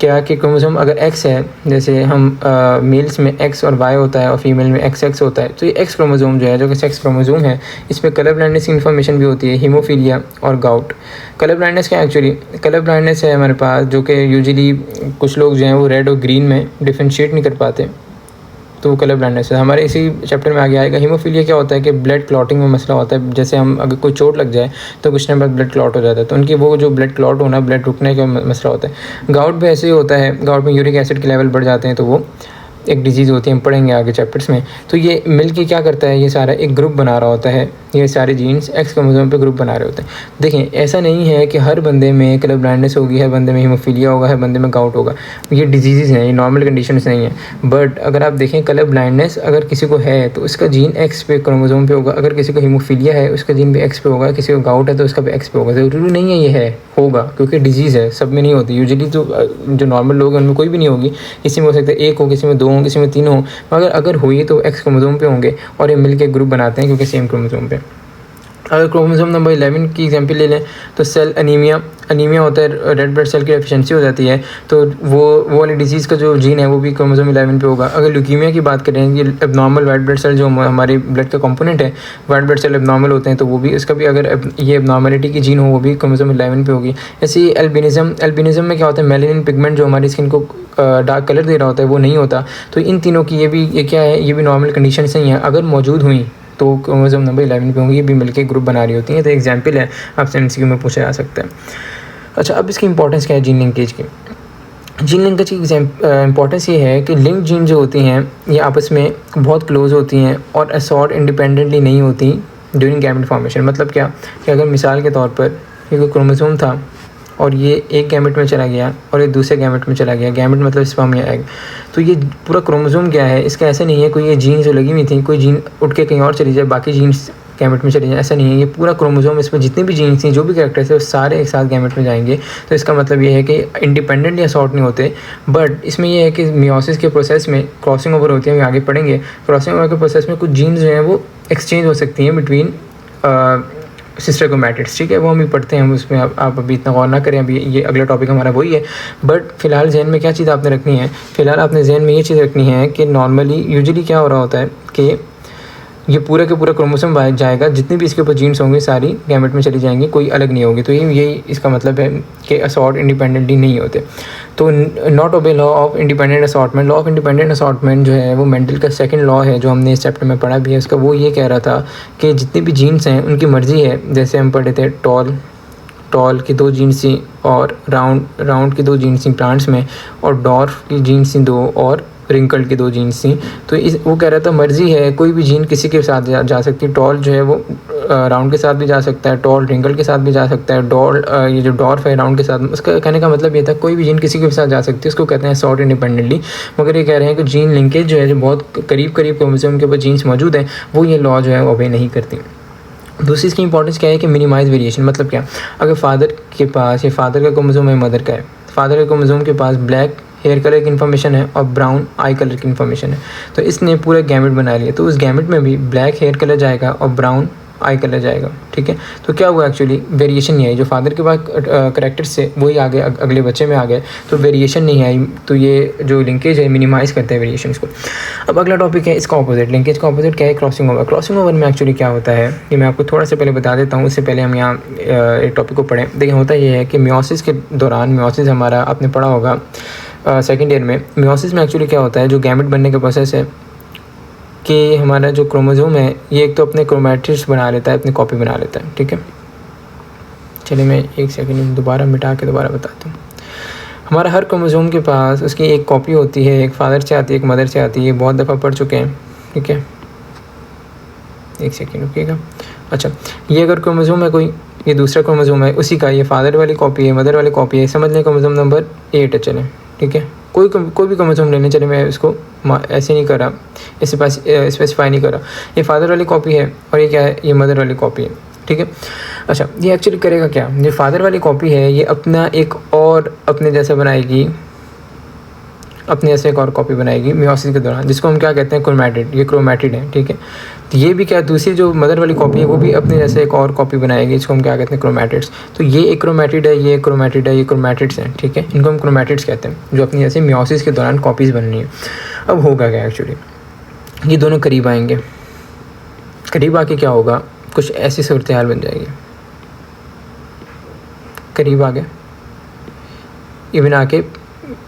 [SPEAKER 1] क्या कि क्रोमोसोम अगर एक्स है, जैसे हम मेल्स में एक्स और वाई होता है और फीमेल में एक्स एक्स होता है, तो ये एक्स क्रोमोसोम जो है, जो कि सेक्स क्रोमोसोम है, इस पर कलर ब्लाइंडनेस की इन्फॉर्मेशन भी होती है, हीमोफीलिया और गाउट। कलर ब्लाइंडनेस क्या एक्चुअली, कलर ब्लाइंडनेस है हमारे पास, जो कि यूजुअली कुछ लोग जो हैं वो रेड और ग्रीन में डिफ्रेंशिएट नहीं कर पाते, तो वो कलर ब्लाइंडनेस है। हमारे इसी चैप्टर में आगे आएगा। हीमोफीलिया क्या होता है कि ब्लड क्लॉटिंग में मसला होता है, जैसे हम अगर कोई चोट लग जाए तो कुछ टाइम बाद ब्लड क्लॉट हो जाता है, तो उनकी वो जो ब्लड क्लॉट होना, ब्लड रुकने का मसला होता है। गाउट भी ऐसे ही होता है, गाउट में यूरिक एसिड के लेवल बढ़ जाते हैं, तो वो एक डिजीज़ होती है, हम पढ़ेंगे आगे चैप्टर्स में। तो ये मिल के क्या करता है, ये सारा एक ग्रुप बना रहा होता है, ये सारे जीन्स एक्स क्रोमोसोम पे ग्रुप बना रहे होते हैं। देखें, ऐसा नहीं है कि हर बंदे में कलर ब्लाइंडनेस होगी, हर बंदे में हीमोफीलिया होगा, हर बंदे में गाउट होगा, ये डिजीज़ हैं, ये नॉर्मल कंडीशंस नहीं है। बट अगर आप देखें कलर ब्लाइंडनेस अगर किसी को है तो उसका जीन एक्स पे क्रोमोसोम पे होगा, अगर किसी को हीमोफीलिया है उसका जीन भी एक्स पे होगा, किसी को गाउट है तो उसका भी एक्स पे होगा। ज़रूरी नहीं है ये होगा, क्योंकि डिजीज़ है, सब में नहीं होती। यूजुअली तो जो नॉर्मल लोग हैं उनमें कोई भी नहीं होगी, किसी में हो सकता है 1 हो, किसी में 2 हो, किसी में 3 हो, मगर अगर हुई तो एक्स क्रोमोसोम पे होंगे और ये मिलके ग्रुप बनाते हैं क्योंकि सेम क्रोमोसोम पे। अगर क्रोमोसोम नंबर 11 की एग्जांपल ले लें तो सेल अनीमिया होता है, रेड ब्लड सेल की एफिशिएंसी हो जाती है, तो वो वाली डिजीज़ का जो जीन है वो भी क्रोमोसोम 11 पे होगा। अगर ल्यूकीमिया की बात करें, ये एबनॉर्मल वाइट ब्लड सेल जो हमारी ब्लड का कंपोनेंट है, वाइट ब्लड सेल एबनॉर्मल होते हैं, तो वो भी इसका भी अगर ये एबनॉर्मलिटी की जीन हो वो भी क्रोमोसोम 11 पे होगी। ऐसे ही एल्बिनिज्म में क्या होता है, मेलानिन पिगमेंट जो हमारी स्किन को डार्क कलर दे रहा होता है वो नहीं होता। तो इन तीनों की ये क्या है, ये भी नॉर्मल कंडीशन नहीं है, अगर मौजूद हुई तो क्रोमोसोम नंबर 11 पे होंगी, ये भी मिलकर ग्रुप बना रही होती हैं। तो एग्जांपल है, आपसे एमसीक्यू में पूछा जा सकता है। अच्छा, अब इसकी इंपॉर्टेंस क्या है जीन लिंकेज की। जीन लिंकेज की इंपॉर्टेंस ये है कि लिंक जीन जो होती हैं ये आपस में बहुत क्लोज होती हैं और असॉर्ट इंडिपेंडेंटली नहीं होती ड्यूरिंग गैमेट फॉर्मेशन। मतलब क्या कि अगर मिसाल के तौर पर ये कोई क्रोमोसोम था और ये एक गैमेट में चला गया और ये दूसरे गैमेट में चला गया, गैमेट मतलब स्पर्म या एग। तो ये पूरा क्रोमोसोम क्या है, इसका ऐसा नहीं है कोई ये जीन जो लगी हुई थी, कोई जीन उठ के कहीं और चली जाए, बाकी जीन्स गैमेट में चली जाए, ऐसा नहीं है। ये पूरा क्रोमोसोम, इसमें जितने भी जीन्स थी, जो भी कैरेक्टर्स है, वो सारे एक साथ गैमेट में जाएंगे। तो इसका मतलब ये है कि इंडिपेंडेंट या सॉर्ट नहीं होते, बट इसमें ये है कि मियोसिस के प्रोसेस में क्रॉसिंग ओवर होती है, हम आगे पढ़ेंगे। क्रॉसिंग ओवर के प्रोसेस में कुछ जीन्स जो हैं वो एक्सचेंज हो सकती हैं बिटवीन सिस्टर क्रोमैटिड्स, ठीक है, वो हम भी पढ़ते हैं, हम उसमें आप अभी इतना गौर ना करें, अभी ये अगला टॉपिक हमारा वही है। बट फिलहाल जहन में क्या चीज़ आपने रखनी है, फिलहाल आपने जहन में ये चीज़ रखनी है कि नॉर्मली यूजुअली क्या हो रहा होता है कि ये पूरा के पूरा क्रोमोसोम जाएगा, जितने भी इसके ऊपर जीन्स होंगे सारी गैमेट में चली जाएंगी, कोई अलग नहीं होगी। तो यही इसका मतलब है कि असॉर्ट इंडिपेंडेंटली नहीं होते। तो not obey law of independent assortment. Law of independent assortment जो है वो मेंडल का सेकंड लॉ है, जो हमने इस चैप्टर में पढ़ा भी है। उसका वो ये कह रहा था कि जितने भी जीन्स हैं उनकी मर्ज़ी है, जैसे हम पढ़े थे टॉल की 2 जीन्स थी और राउंड की 2 जीन्स थी प्लांट्स में, और डॉर्फ की जीन्स थी 2 और रिंकल्ड की 2 जीन्स थी। तो वो कह रहा था मर्ज़ी है, कोई भी जीन किसी के साथ जा सकती है। टॉल जो है वो राउंड के साथ भी जा सकता है, टॉल रिंकल्ड के साथ भी जा सकता है, ये जो डॉर्फ है राउंड के साथ। उसका कहने का मतलब ये था कोई भी जीन किसी के साथ जा सकती है, उसको कहते हैं सॉर्ट इंडिपेंडेंटली। मगर ये कह रहे हैं कि जीन लिंकेज जो है, जो बहुत करीब क्रोमोसोम के ऊपर जीन्स मौजूद हैं, वो ये लॉ जो है वो ओबे नहीं करती। दूसरी इसकी इंपॉर्टेंस क्या है कि मिनिमाइज वेरिएशन। मतलब क्या, अगर फादर के पास, ये फादर का क्रोमोसोम है, मदर का है, फादर के क्रोमोसोम के पास ब्लैक हेयर कलर की इन्फॉर्मेशन है और ब्राउन आई कलर की इन्फॉर्मेशन है, तो इसने पूरा गैमेट बना लिया। तो उस गैमेट में भी ब्लैक हेयर कलर जाएगा और ब्राउन आई कलर जाएगा, ठीक है। तो क्या हुआ एक्चुअली, वेरिएशन नहीं आई। जो फादर के पास करैक्टर्स थे वही आगे अगले बच्चे में आ गए, तो वेरिएशन नहीं आई। तो ये जो लिंकेज है मिनिमाइज़ करते हैं वेरिएशंस को। अब अगला टॉपिक है इसका ऑपोजिट, लिंकेज का ऑपोजिट क्या है, क्रॉसिंग ओवर। क्रॉसिंग ओवर में एक्चुअली क्या होता है, ये मैं आपको थोड़ा सा पहले बता देता हूँ, उससे पहले हम यहाँ एक टॉपिक को पढ़ें। देखिए, होता ये है कि मियोसिस के दौरान, मियोसिस हमारा आपने पढ़ा होगा सेकेंड ईयर में, मियोसिस में एक्चुअली क्या होता है, जो गैमेट बनने का प्रोसेस है कि हमारा जो क्रोमोसोम है ये एक तो अपने क्रोमैटिड्स बना लेता है, अपनी कॉपी बना लेता है, ठीक है। चलिए मैं एक सेकंड दोबारा मिटा के दोबारा बताता हूँ। हमारा हर क्रोमोसोम के पास उसकी एक कॉपी होती है, एक फादर से आती है, एक मदर से आती है, बहुत दफ़ा पढ़ चुके हैं, ठीक है। एक सेकेंड रुकिएगा। अच्छा, ये अगर क्रोमोसोम है कोई, ये दूसरा क्रोमोसोम है उसी का, ये फादर वाली कॉपी है, मदर वाली कॉपी है, समझ लें क्रोमोसोम नंबर 8 है, चलें, ठीक है। कोई भी क्रोमोसोम लेने, चले मैं इसको ऐसे नहीं कर रहा, इससे पास स्पेसिफाई नहीं कर रहा। ये फादर वाली कॉपी है और ये क्या है, ये मदर वाली कॉपी है, ठीक है। अच्छा, ये एक्चुअली करेगा क्या, ये फादर वाली कॉपी है, ये अपना एक और अपने जैसा बनाएगी, अपने जैसे एक और कॉपी बनाएगी मियोसिस के दौरान, जिसको हम क्या कहते हैं, क्रोमैटिड। ये क्रोमैटिड है, ठीक है। तो ये भी क्या, दूसरी जो मदर वाली कॉपी है वो भी अपने जैसे एक और कॉपी बनाएगी, जिसको हम क्या कहते हैं, क्रोमैटिड्स। तो ये एक क्रोमैटिड है, ये क्रोमैटिड है, ये क्रोमैटिड्स हैं, ठीक है। इनको हम क्रोमैटिड्स कहते हैं, जो अपनी जैसे मियोसिस के दौरान कॉपीज़ बन रही हैं। अब होगा क्या एक्चुअली, ये दोनों करीब आएंगे, करीब आके क्या होगा, कुछ ऐसी सूरत हाल बन जाएगी। करीब आ गए, इवन आके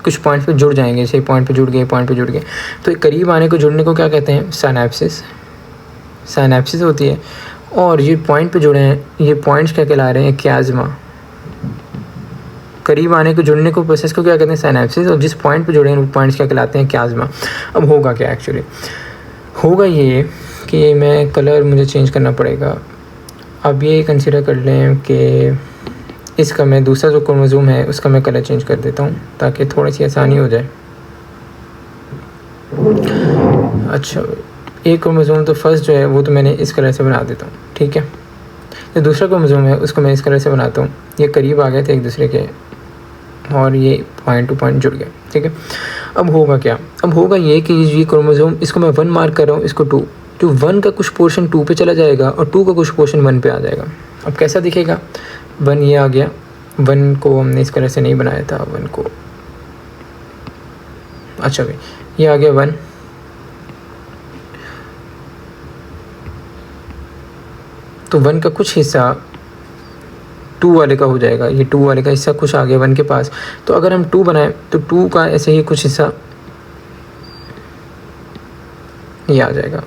[SPEAKER 1] कुछ पॉइंट पे जुड़ जाएंगे, जैसे पॉइंट पे जुड़ गए, पॉइंट पे जुड़ गए। तो करीब आने को, जुड़ने को क्या कहते हैं, साइनेप्सिस। साइनेप्सिस होती है। और ये पॉइंट पे जुड़े हैं, ये पॉइंट्स क्या कहला रहे हैं, क्याज़मा। करीब आने को, जुड़ने को, प्रोसेस को क्या कहते हैं, साइनेप्सिस। और जिस पॉइंट पे जुड़े हैं वो पॉइंट्स क्या कहलाते हैं, क्याज़मा। अब होगा क्या एक्चुअली, होगा ये कि मैं कलर मुझे चेंज करना पड़ेगा। अब ये कंसिडर कर लें कि इसका मैं दूसरा जो क्रोमोसोम है उसका मैं कलर चेंज कर देता हूँ, ताकि थोड़ी सी आसानी हो जाए। अच्छा, एक क्रोमोसोम तो फर्स्ट जो है वो तो मैंने इस कलर से बना देता हूँ, ठीक है। जो दूसरा क्रोमोसोम है उसको मैं इस कलर से बनाता हूँ। ये करीब आ गए थे एक दूसरे के और ये पॉइंट टू पॉइंट जुड़ गया, ठीक है। अब होगा क्या, अब होगा ये कि ये क्रोमोसोम, इसको मैं 1 मार्क कर रहा हूँ, इसको 2, जो 1 का कुछ पोर्शन 2 पे चला जाएगा और 2 का कुछ पोर्शन 1 पे आ जाएगा। अब कैसा दिखेगा, 1 ये आ गया, 1 को हमने इस कलर से नहीं बनाया था, 1 को, अच्छा भाई ये आ गया 1, तो 1 का कुछ हिस्सा 2 वाले का हो जाएगा। ये 2 वाले का हिस्सा कुछ आ गया 1 के पास। तो अगर हम 2 बनाएं तो 2 का ऐसे ही कुछ हिस्सा ये आ जाएगा,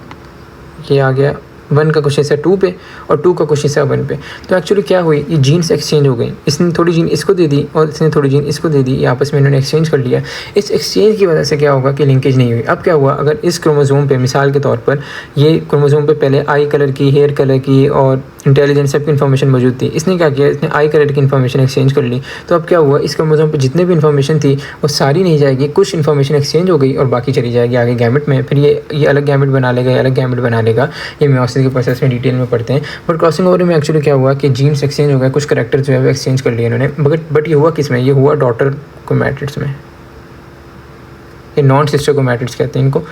[SPEAKER 1] ये आ गया 1 का कुछ हिस्सा 2 पे और 2 का कुछ हिस्सा 1 पे। तो एक्चुअली क्या हुई, ये जीन्स एक्सचेंज हो गई। इसने थोड़ी जीन इसको दे दी और इसने थोड़ी जीन इसको दे दी, ये आपस में इन्होंने एक्सचेंज कर लिया। इस एक्सचेंज की वजह से क्या होगा कि लिंकेज नहीं हुई। अब क्या हुआ, अगर इस क्रोमोसोम पे मिसाल के तौर पर ये क्रोमोसोम पे पहले आई कलर की, हेयर कलर की और इंटेलिजेंस, सबकी इन्फॉर्मेशन मौजूद थी। इसने क्या किया, इसने आई कलर की इन्फॉर्मेशन एक्सचेंज कर ली। तो अब क्या हुआ, इस क्रोमोसोम पे जितने भी इन्फॉर्मेशन थी वो सारी नहीं जाएगी, कुछ इन्फॉर्मेशन एक्सचेंज हो गई और बाकी चली जाएगी आगे गैमेट में। फिर ये अलग गैमेट बना लेगा, अलग गैमेट बना लेगा। ये मियोसिस के प्रोसेस में डिटेल में पढ़ते हैं। बट क्रॉसिंग ओवर में एक्चुअली क्या हुआ कि जीन्स एक्सचेंज हो गया, कुछ करैक्टर जो है वो एक्सचेंज कर लिए इन्होंने। बट ये हुआ किस में, ये हुआ डॉटर क्रोमैटिड्स में। ये नॉन सिस्टर क्रोमैटिड्स कहते हैं इनको।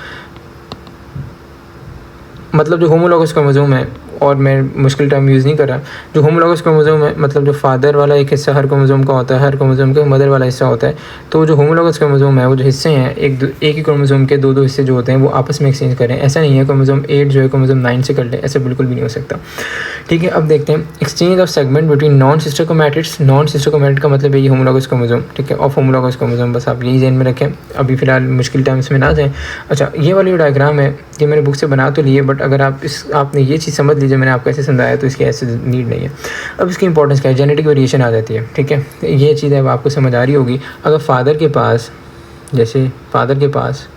[SPEAKER 1] मतलब जो होमोलॉगस क्रोमोसोम है, और मैं मुश्किल टर्म यूज़ नहीं कर रहा, जो होमोलॉगस क्रोमोसोम है मतलब जो फादर वाला एक हिस्सा हर क्रोमोसोम का होता है, हर क्रोमोसोम के मदर वाला हिस्सा होता है। तो जो होमोलॉगस क्रोमोसोम है वो जो हिस्से हैं एक ही क्रोमोसोम के दो हिस्से जो होते हैं वो आपस में एक्सचेंज करें, ऐसा नहीं है क्रोमोसोम 8 जो है क्रोमोसोम 9 से कर ले, ऐसा बिल्कुल भी नहीं हो सकता। ठीक है, अब देखते हैं exchange of segment between non sister chromatids. Non sister chromatid का मतलब है ये होमोलॉगस क्रोमोसोम, ठीक है, ऑफ होमोलॉगस क्रोमोसोम, बस आप यही ध्यान में रखें, अभी फिलहाल मुश्किल टर्म्स में ना जाएँ। अच्छा, ये वाली जो डायग्राम है ये मैंने बुक से बना तो लिए, बट अगर आपने ये चीज़ समझ लीजिए मैंने आपको ऐसे समझाया तो इसकी ऐसे नीड नहीं है। अब इसकी इंपॉर्टेंस क्या है, जेनेटिक वेरिएशन आ जाती है। ठीक है, ये चीज़ अब आपको समझ आ रही होगी। अगर फादर के पास, जैसे फादर के पास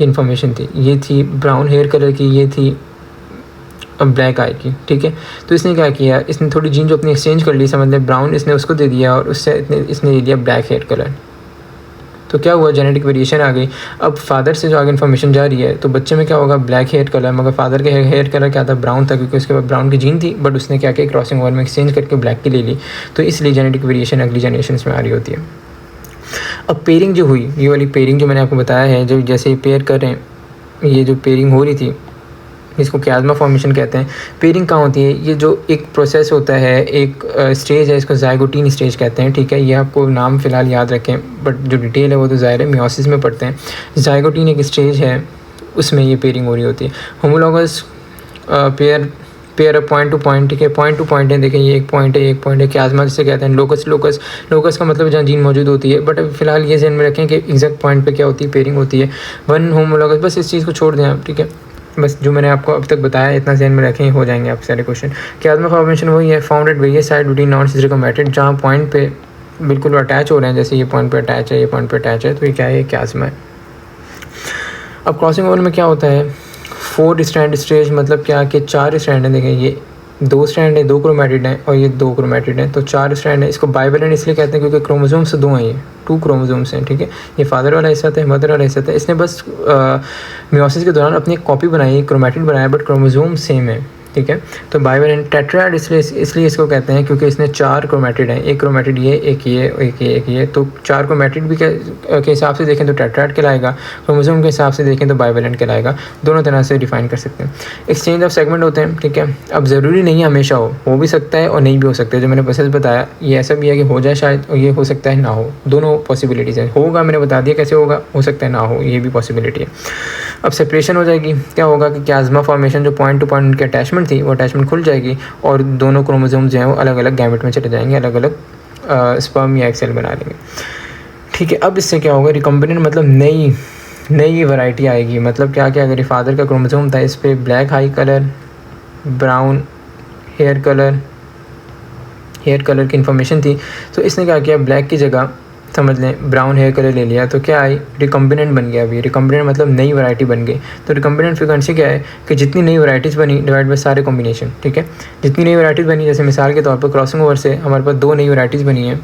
[SPEAKER 1] ये इन्फॉर्मेशन थी, ये थी ब्राउन हेयर कलर की, ये थी ब्लैक आई की, ठीक है, तो इसने क्या किया, इसने थोड़ी जीन जो अपनी एक्सचेंज कर ली, समझ लें ब्राउन इसने उसको दे दिया और उससे इसने ले लिया ब्लैक हेयर कलर। तो क्या हुआ, जेनेटिक वेरिएशन आ गई। अब फादर से जो आगे इन्फॉर्मेशन जा रही है तो बच्चे में क्या होगा, ब्लैक हेयर कलर, मगर फादर के हेयर कलर क्या था, ब्राउन था, क्योंकि उसके बाद ब्राउन की जीन थी, बट उसने क्या किया, क्रॉसिंग ओवर में एक्सचेंज करके ब्लैक की ले ली। तो इसलिए जेनेटिक वेरिएशन अगली जनरेशन में आ रही होती है। अब पेयरिंग जो हुई, ये वाली पेयरिंग जो मैंने आपको बताया है, जो जैसे पेयर कर रहे हैं, ये जो पेयरिंग हो रही थी इसको क्याज़मा फॉर्मेशन कहते हैं। पेयरिंग कहाँ होती है, ये जो एक प्रोसेस होता है, एक स्टेज है, इसको ज़ाइगोटीन स्टेज कहते हैं। ठीक है, ये आपको नाम फ़िलहाल याद रखें, बट जो डिटेल है वो तो ज़ाहिर है मियोसिस में पढ़ते हैं। ज़ाइगोटीन एक स्टेज है, उसमें ये पेयरिंग हो रही होती है। Homologous pair point two point, ठीक है, पॉइंट टू पॉइंट है, देखें ये एक पॉइंट है, क्याज़मा जिसे कहते हैं। लोकस का मतलब जहाँ जीन मौजूद होती है, बट अब फिलहाल ये ध्यान में रखें कि एग्जैक्ट पॉइंट पे क्या होती है, पेयरिंग होती है। वन होमोलॉगस, बस इस चीज़ को छोड़ दें आप, ठीक है, बस जो मैंने आपको अब तक बताया इतना ध्यान में रखें, हो जाएंगे आप सारे क्वेश्चन। क्याज़मा फॉर्मेशन वही है, founded various side between non sister chromatid, जहाँ पॉइंट पे बिल्कुल अटैच हो रहे हैं, जैसे ये पॉइंट पे अटैच है, ये पॉइंट पे अटैच है, तो ये क्या है, क्याज़मा है। अब क्रॉसिंग ओवर में क्या होता है, 4 स्ट्रैंड स्टेज, मतलब क्या कि 4 स्ट्रैंड हैं, देखें ये 2 स्ट्रैंड है, 2 क्रोमैटिड हैं और ये 2 क्रोमैटिड हैं, तो 4 स्ट्रैंड है। इसको बाइवेलेंट इसलिए कहते हैं क्योंकि क्रोमोसोम्स से 2 हैं, ये 2 क्रोमोसोम्स हैं। ठीक है, ये फादर वाला हिस्सा था, मदर वाला हिस्सा था। इसने बस मियोसिस के दौरान अपनी कॉपी बनाई, क्रोमैटिड बनाया, बट क्रोमोसोम सेम है। ठीक है, तो बाइवेलेंट टेट्राड इसलिए इसको कहते हैं क्योंकि इसने 4 क्रोमैटिड हैं, एक क्रोमैटिड ये, एक ये, एक ये, तो 4 क्रोमैटिड भी के हिसाब से देखें तो टेट्राड कहलाएगा, क्रोमोसोम के हिसाब से देखें तो बाइवेलेंट कहलाएगा। दोनों तरह से डिफाइन कर सकते हैं। एक्सचेंज ऑफ सेगमेंट होते हैं, ठीक है, अब ज़रूरी नहीं है हमेशा हो भी सकता है और नहीं भी हो सकता है। जो मैंने प्रोसेस बताया ये ऐसा भी है कि हो जाए शायद, और ये हो सकता है ना हो, दोनों पॉसिबिलिटीज़ है। होगा मैंने बता दिया कैसे होगा, हो सकता है ना हो, ये भी पॉसिबिलिटी है। अब सेपरेशन हो जाएगी, क्या होगा कि क्याज़मा फॉर्मेशन जो पॉइंट टू पॉइंट की अटैचमेंट थी वो अटैचमेंट खुल जाएगी और दोनों क्रोमोसोम्स जो हैं वो अलग अलग गैमेट में चले जाएंगे, अलग अलग स्पर्म या एग सेल बना लेंगे। ठीक है, अब इससे क्या होगा, रिकम्बिनेंट मतलब नई वैरायटी आएगी। मतलब क्या क्या, अगर फादर का क्रोमोसोम था इस पर black eye colour, brown hair colour की इन्फॉर्मेशन थी, तो इसने क्या किया, ब्लैक की जगह समझ लें ब्राउन हेयर कलर ले लिया, तो क्या आई, रिकम्बिनेंट बन गया। अभी रिकम्बिनेंट मतलब नई वैरायटी बन गई। तो रिकम्बिनेंट फ्रीक्वेंसी क्या है कि जितनी नई वैराइटीज़ बनी डिवाइड बाय सारे कॉम्बिनेशन। ठीक है, जितनी नई वैराइटीज़ बनी, जैसे मिसाल के तौर पर क्रॉसिंग ओवर से हमारे पास 2 नई वैराइटीज़ बनी हैं,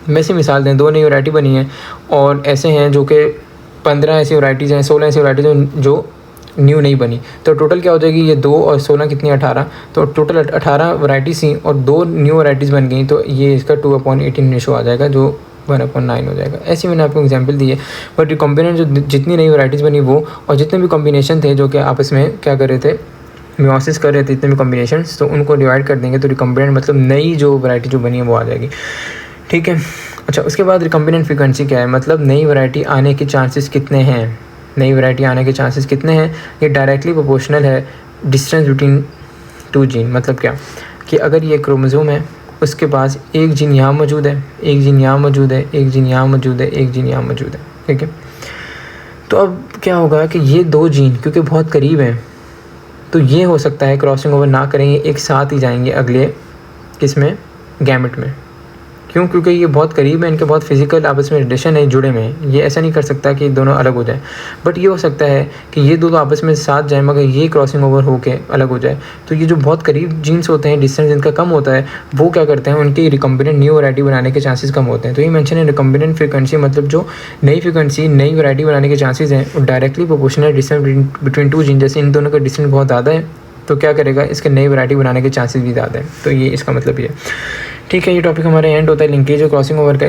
[SPEAKER 1] वैसे मिसाल दें 2 नई वैरायटी बनी है, और ऐसे हैं जो कि 15 ऐसी वैराइटीज़ हैं, 16 ऐसी वैराइटीज़ हैं जो न्यू नहीं बनी। तो टोटल क्या हो जाएगी, ये 2 और 16 कितनी 18, तो टोटल 18 वैराइटीज़ थी और 2 न्यू वैराइटीज़ बन गई, तो ये इसका 2/18 रेशो आ जाएगा, जो 1/9 हो जाएगा। ऐसे मैंने आपको एग्जांपल दी है। बट रिकम्बिनेंट जो जितनी नई वैराइटीज़ बनी वो, और जितने भी कॉम्बिनेशन थे जो कि आपस में क्या कर रहे थे, मियोसिस कर रहे थे, इतने भी कॉम्बिनेशन, तो उनको डिवाइड कर देंगे, तो रिकम्बिनेंट मतलब नई जो वैरायटी जो बनी है वो आ जाएगी। ठीक है, अच्छा उसके बाद रिकम्बिनेंट फ्रीक्वेंसी क्या है, मतलब नई वैरायटी आने के चांसेस कितने हैं, नई वैरायटी आने के चांसेस कितने हैं। ये डायरेक्टली प्रोपोर्शनल है डिस्टेंस बिटवीन 2 जीन। मतलब क्या कि अगर ये क्रोमोसोम है, उसके पास एक जीन यहाँ मौजूद है, एक जीन यहाँ मौजूद है, एक जीन यहाँ मौजूद है, एक जीन यहाँ मौजूद है। ठीक है, तो अब क्या होगा कि ये 2 जीन क्योंकि बहुत करीब हैं, तो ये हो सकता है क्रॉसिंग ओवर ना करेंगे, एक साथ ही जाएंगे अगले किसमें, गैमेट में। क्यों? क्योंकि ये बहुत करीब है, इनके बहुत फिजिकल आपस में रिलेशन है, जुड़े हुए हैं। ये ऐसा नहीं कर सकता कि दोनों अलग हो जाए, बट ये हो सकता है कि ये दोनों आपस में साथ जाए मगर ये क्रॉसिंग ओवर होके अलग हो जाए। तो ये जो बहुत करीब जीन्स होते हैं, डिस्टेंस इनका कम होता है, वो क्या करते हैं, उनकी रिकम्बिनेंट न्यू वैरायटी बनाने के चांसेस कम होते हैं। तो ये मेंशन है रिकम्बिनेंट फ्रीक्वेंसी मतलब जो नई फ्रीक्वेंसी नई वैरायटी बनाने के चांसेस हैं वो directly proportional distance between two gene. जैसे इन दोनों का डिस्टेंस बहुत ज़्यादा है तो क्या करेगा, इसके नई वैरायटी बनाने के चांसेस भी ज़्यादा है। तो ये इसका मतलब ये है। ठीक है, ये टॉपिक हमारा एंड होता है लिंकेज और क्रॉसिंग ओवर का।